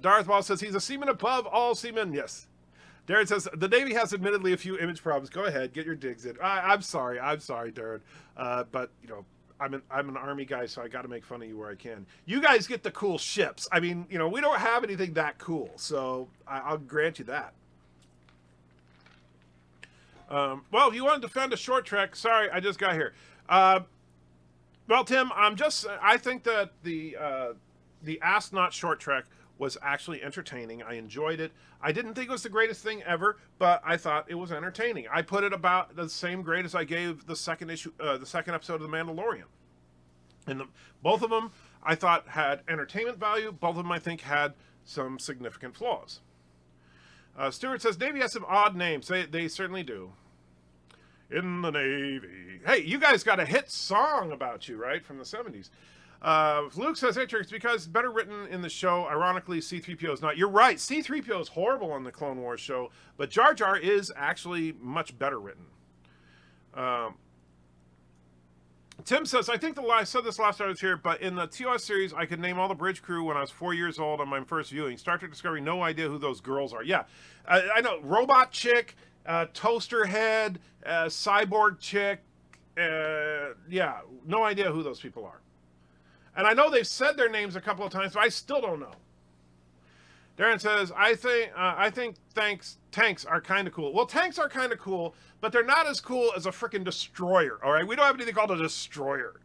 Darth Maul says, he's a seaman above all seamen. Yes. Darren says, the Navy has admittedly a few image problems. Go ahead, get your digs in. I'm sorry, Darren. But, I'm an Army guy, so I got to make fun of you where I can. You guys get the cool ships. I mean, we don't have anything that cool, so I'll grant you that. Well, if you want to defend a short trek, sorry, I just got here. Well, Tim, I think that the Astronaut short trek was actually entertaining. I enjoyed it. I didn't think it was the greatest thing ever, but I thought it was entertaining. I put it about the same grade as I gave the second episode of The Mandalorian. And both of them, I thought, had entertainment value. Both of them, I think, had some significant flaws. Stuart says, Navy has some odd names. They certainly do. In the Navy. Hey, you guys got a hit song about you, right? From the 70s. Luke says, hey, it's because better written in the show. Ironically, C-3PO is not. You're right. C-3PO is horrible on the Clone Wars show, but Jar Jar is actually much better written. Tim says, I think I said this last time I was here, but in the TOS series, I could name all the bridge crew when I was 4 years old on my first viewing. Star Trek Discovery, no idea who those girls are. Yeah, I know. Robot chick, toaster head, cyborg chick. Yeah, no idea who those people are. And I know they've said their names a couple of times, but I still don't know. Darren says, I think tanks are kind of cool. Well, tanks are kind of cool, but they're not as cool as a freaking destroyer, all right? We don't have anything called a destroyer.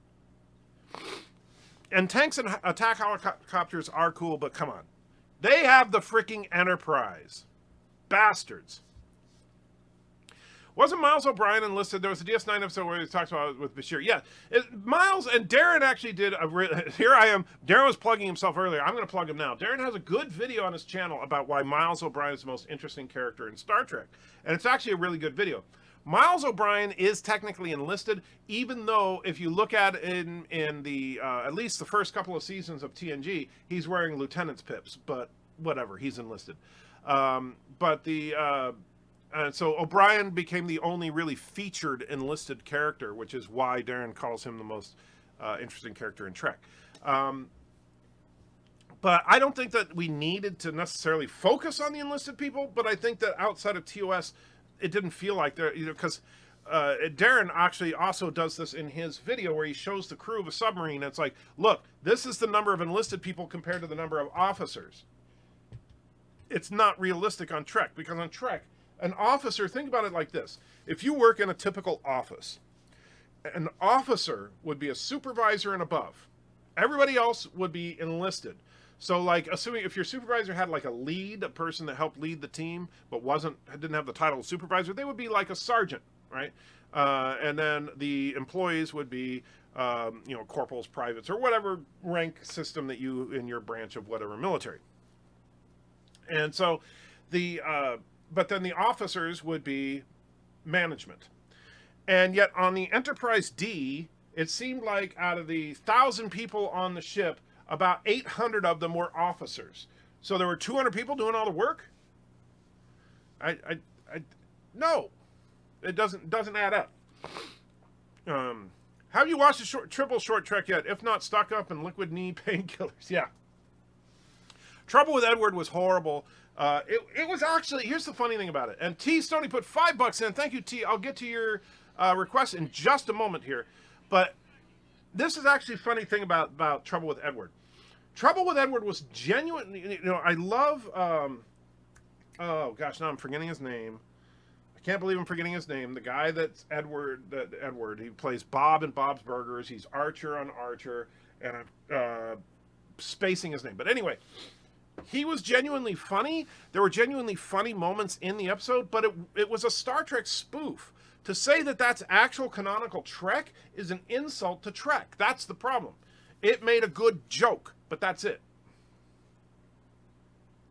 And tanks and attack helicopters are cool, but come on. They have the freaking Enterprise. Bastards. Wasn't Miles O'Brien enlisted? There was a DS9 episode where he talks about it with Bashir. Yeah, Miles and Darren actually did here I am. Darren was plugging himself earlier. I'm going to plug him now. Darren has a good video on his channel about why Miles O'Brien is the most interesting character in Star Trek. And it's actually a really good video. Miles O'Brien is technically enlisted, even though if you look at it in the, at least the first couple of seasons of TNG, he's wearing lieutenant's pips. But whatever, he's enlisted. But the... so O'Brien became the only really featured enlisted character, which is why Darren calls him the most interesting character in Trek. But I don't think that we needed to necessarily focus on the enlisted people, but I think that outside of TOS, it didn't feel like there, because Darren actually also does this in his video where he shows the crew of a submarine. And it's like, look, this is the number of enlisted people compared to the number of officers. It's not realistic on Trek, because on Trek, an officer, think about it like this. If you work in a typical office, an officer would be a supervisor and above. Everybody else would be enlisted. So, like, assuming if your supervisor had like a lead, a person that helped lead the team, but didn't have the title of supervisor, they would be like a sergeant, right? And then the employees would be, corporals, privates, or whatever rank system that you in your branch of whatever military. And so, but then the officers would be management. And yet on the Enterprise D, it seemed like out of the 1,000 people on the ship, about 800 of them were officers. So there were 200 people doing all the work? No. It doesn't add up. Have you watched the triple short Trek yet? If not, stock up in liquid knee painkillers. Yeah. Trouble with Edward was horrible. It was actually, here's the funny thing about it. And T. Stoney put $5 in. Thank you, T. I'll get to your request in just a moment here. But this is actually a funny thing about Trouble with Edward. Trouble with Edward was genuine. I love, oh gosh, now I'm forgetting his name. I can't believe I'm forgetting his name. The guy that's Edward, he plays Bob in Bob's Burgers. He's Archer on Archer, and I'm spacing his name. But anyway, he was genuinely funny. There were genuinely funny moments in the episode, but it was a Star Trek spoof. To say that that's actual canonical Trek is an insult to Trek. That's the problem. It made a good joke, but that's it.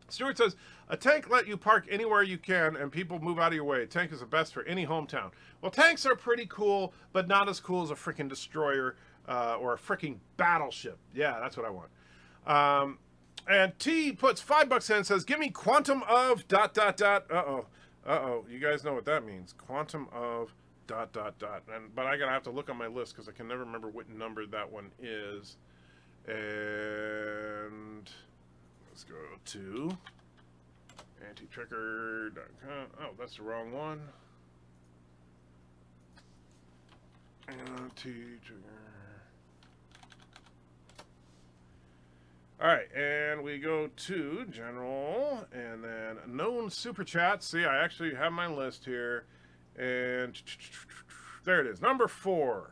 Stuart says, a tank let you park anywhere you can and people move out of your way. A tank is the best for any hometown. Well, tanks are pretty cool, but not as cool as a freaking destroyer or a freaking battleship. Yeah, that's what I want. And T puts $5 in and says, give me quantum of ... Uh-oh, you guys know what that means. Quantum of ... But I gotta have to look on my list because I can never remember what number that one is. And let's go to antitrekker.com. Oh, that's the wrong one. Antitrekker. All right, and we go to general, and then known super chats. See, I actually have my list here, and there it is, number 4.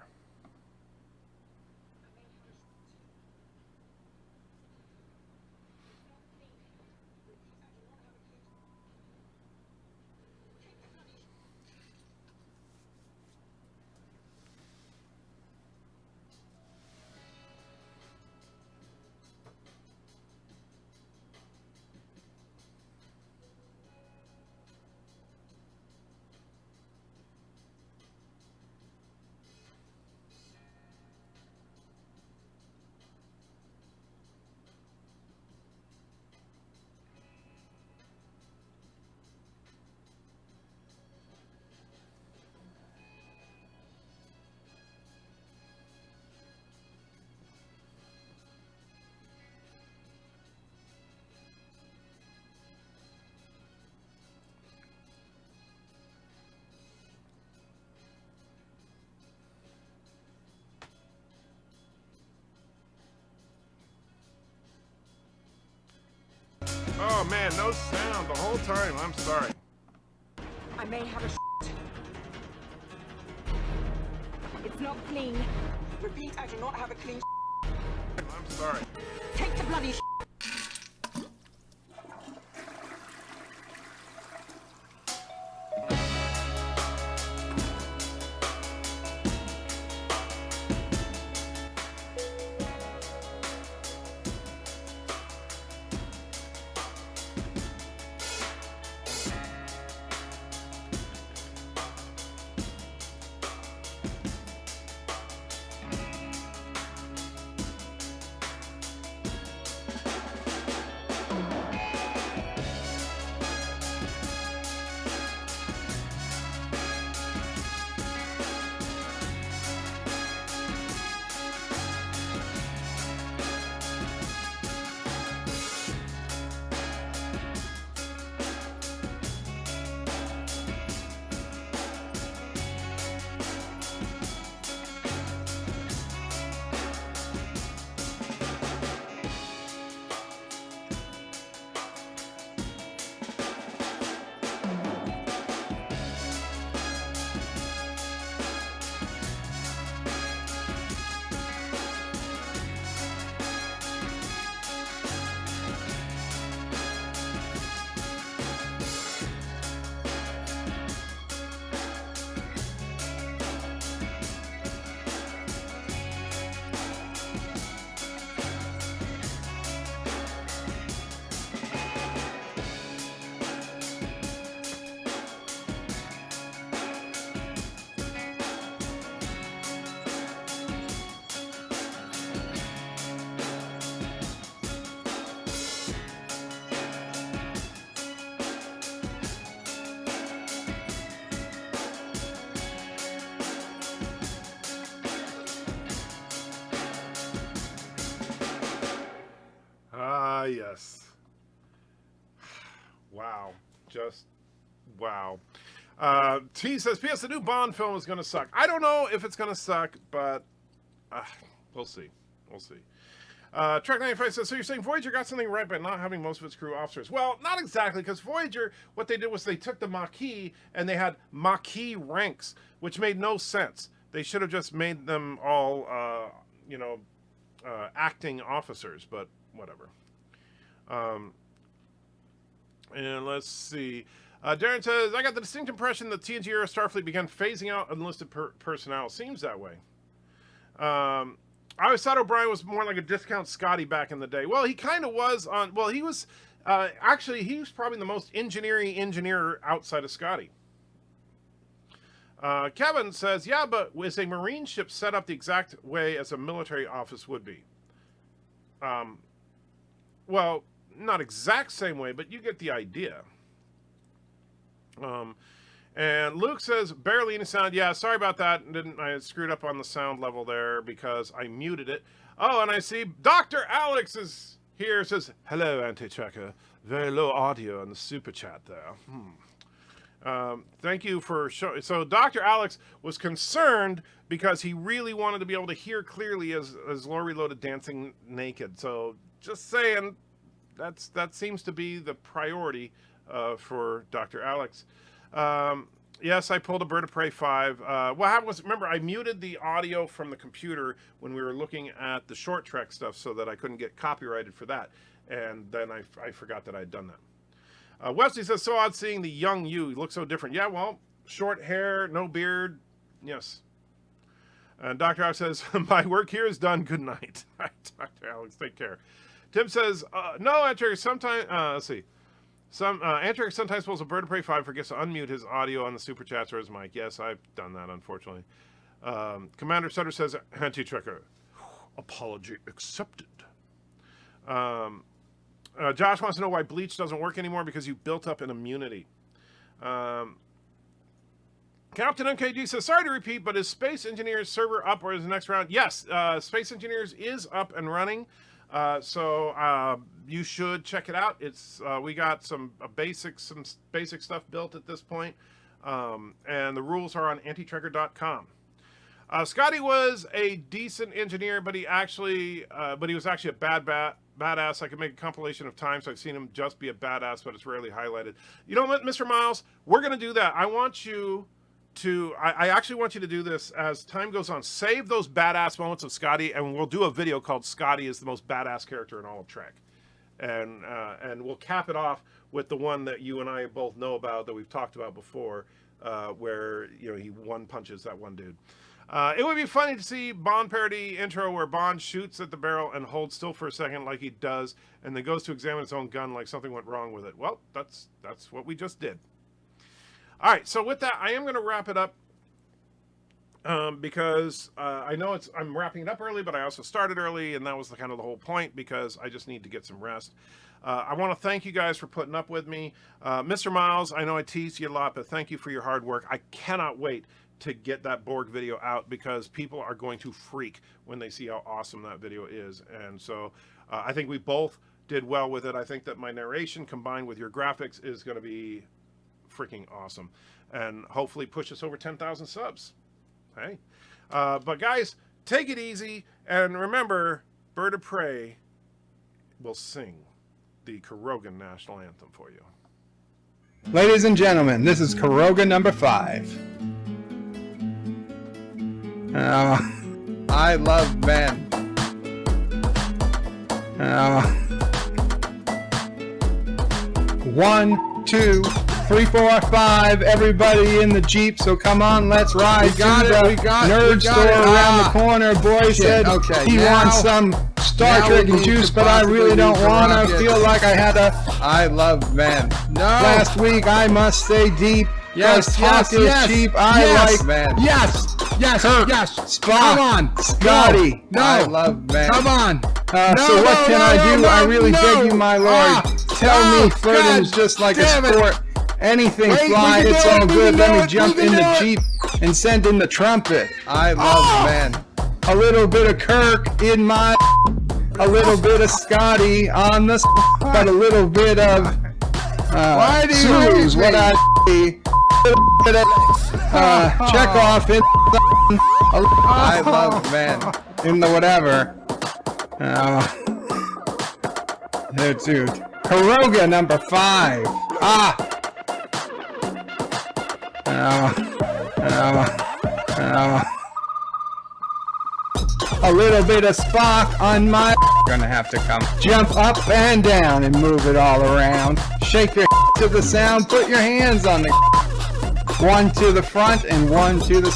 Oh man, no sound the whole time. I'm sorry. I may have a It's not clean. Repeat, I do not have a clean I'm sorry. Take the bloody Just wow. T says, P.S. the new Bond film is going to suck. I don't know if it's going to suck, but we'll see. We'll see. Trek 95 says, so you're saying Voyager got something right by not having most of its crew officers? Well, not exactly, because Voyager, what they did was they took the Maquis and they had Maquis ranks, which made no sense. They should have just made them all, acting officers, but whatever. And let's see. Darren says, I got the distinct impression that TNG era Starfleet began phasing out enlisted personnel. Seems that way. I always thought O'Brien was more like a discount Scotty back in the day. Well, he kind of was on... Well, he was... actually, he was probably the most engineer outside of Scotty. Kevin says, yeah, but is a Marine ship set up the exact way as a military office would be? Well, not exact same way, but you get the idea. And Luke says, barely any sound. Yeah, sorry about that. I screwed up on the sound level there because I muted it. Oh, and I see Dr. Alex is here. Says, hello, Anti-Checker. Very low audio in the super chat there. Thank you for showing. So Dr. Alex was concerned because he really wanted to be able to hear clearly as Lore Reloaded dancing naked. So just saying, that seems to be the priority for Dr. Alex. Yes, I pulled a Bird of Prey 5. What happened was, remember, I muted the audio from the computer when we were looking at the short trek stuff so that I couldn't get copyrighted for that. And then I forgot that I'd done that. Wesley says, so odd seeing the young you. You look so different. Yeah, well, short hair, no beard. Yes. And Dr. Alex says, my work here is done. Good night. Dr. Alex, take care. Tim says, no, Antrick, sometimes, let's see. Antrick sometimes pulls a Bird of Prey 5, forgets to unmute his audio on the super chats or his mic. Yes, I've done that, unfortunately. Commander Sutter says, Anti-Trekker, apology accepted. Josh wants to know why Bleach doesn't work anymore, because you built up an immunity. Captain MKG says, sorry to repeat, but is Space Engineers server up or is the next round? Yes, Space Engineers is up and running. So you should check it out. It's we got some basic stuff built at this point, and the rules are on antitrekker.com. Scotty was a decent engineer, but he was actually a badass. I could make a compilation of times I've seen him just be a badass, but it's rarely highlighted. You know what, Mr. Miles? We're gonna do that. I want you to, I actually want you to do this as time goes on. Save those badass moments of Scotty, and we'll do a video called Scotty is the most badass character in all of Trek. And we'll cap it off with the one that you and I both know about, that we've talked about before, where, he one punches that one dude. It would be funny to see Bond parody intro where Bond shoots at the barrel and holds still for a second like he does, and then goes to examine his own gun like something went wrong with it. Well, that's what we just did. All right, so with that, I am going to wrap it up because I know I'm wrapping it up early, but I also started early, and that was kind of the whole point, because I just need to get some rest. I want to thank you guys for putting up with me. Mr. Miles, I know I teased you a lot, but thank you for your hard work. I cannot wait to get that Borg video out, because people are going to freak when they see how awesome that video is. And so I think we both did well with it. I think that my narration combined with your graphics is going to be freaking awesome, and hopefully push us over 10,000 subs. Hey, but guys, take it easy, and remember, Bird of Prey will sing the Karogan National Anthem for you. Ladies and gentlemen, this is Karoga number 5. I love men. 1, 2, 3, 4, 5. Everybody in the Jeep, so come on, let's ride. We got it. Nerd store around the corner. Boy said he wants some Star Trek and juice, but I really don't want to. Feel like I had a. I love men. No. Last week, I must stay deep. Yes, talk is cheap. I like men. Yes. Kirk, Spock, come on, Scotty. No, I love men. Come on. So what can I do? I really beg you, my lord. Tell me, flirting's just like a sport. Anything fly, it's all good. Let me jump in the Jeep and send in the trumpet. I love men. A little bit of Kirk in my, a little bit of Scotty on the, but a little bit of Why do you lose what I see? Check off in I love men in the whatever. Dude. Hiroga number 5. A little bit of spark on my gonna have to come. Jump up and down and move it all around. Shake your to the sound, put your hands on the one to the front and one to the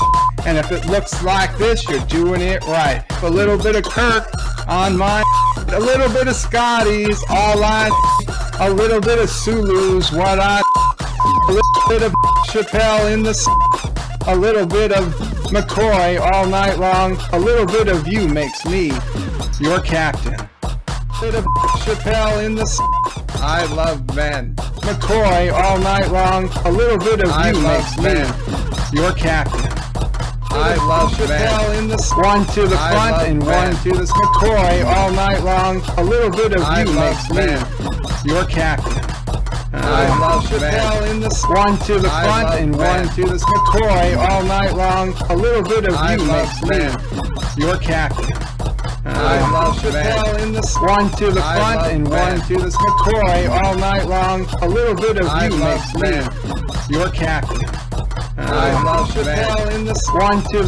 and if it looks like this, you're doing it right. A little bit of Kirk on my a little bit of Scotty's, all I a little bit of Sulu's, what I a little bit of Chappelle in the a little bit of McCoy all night long. A little bit of you makes me your captain. A bit of Chappelle in the I love men. McCoy all night long. A little bit of you makes me your captain. I love Chappelle in the one to the front and one to the McCoy all night long. A little bit of you makes me your captain. I love Chappelle in the one to the front and one to the McCoy all night long. A little bit of you makes me your captain. I love Chappelle in the one to the front and one to the McCoy all night long. A little bit of you makes me your captain. I love Chappelle in the one to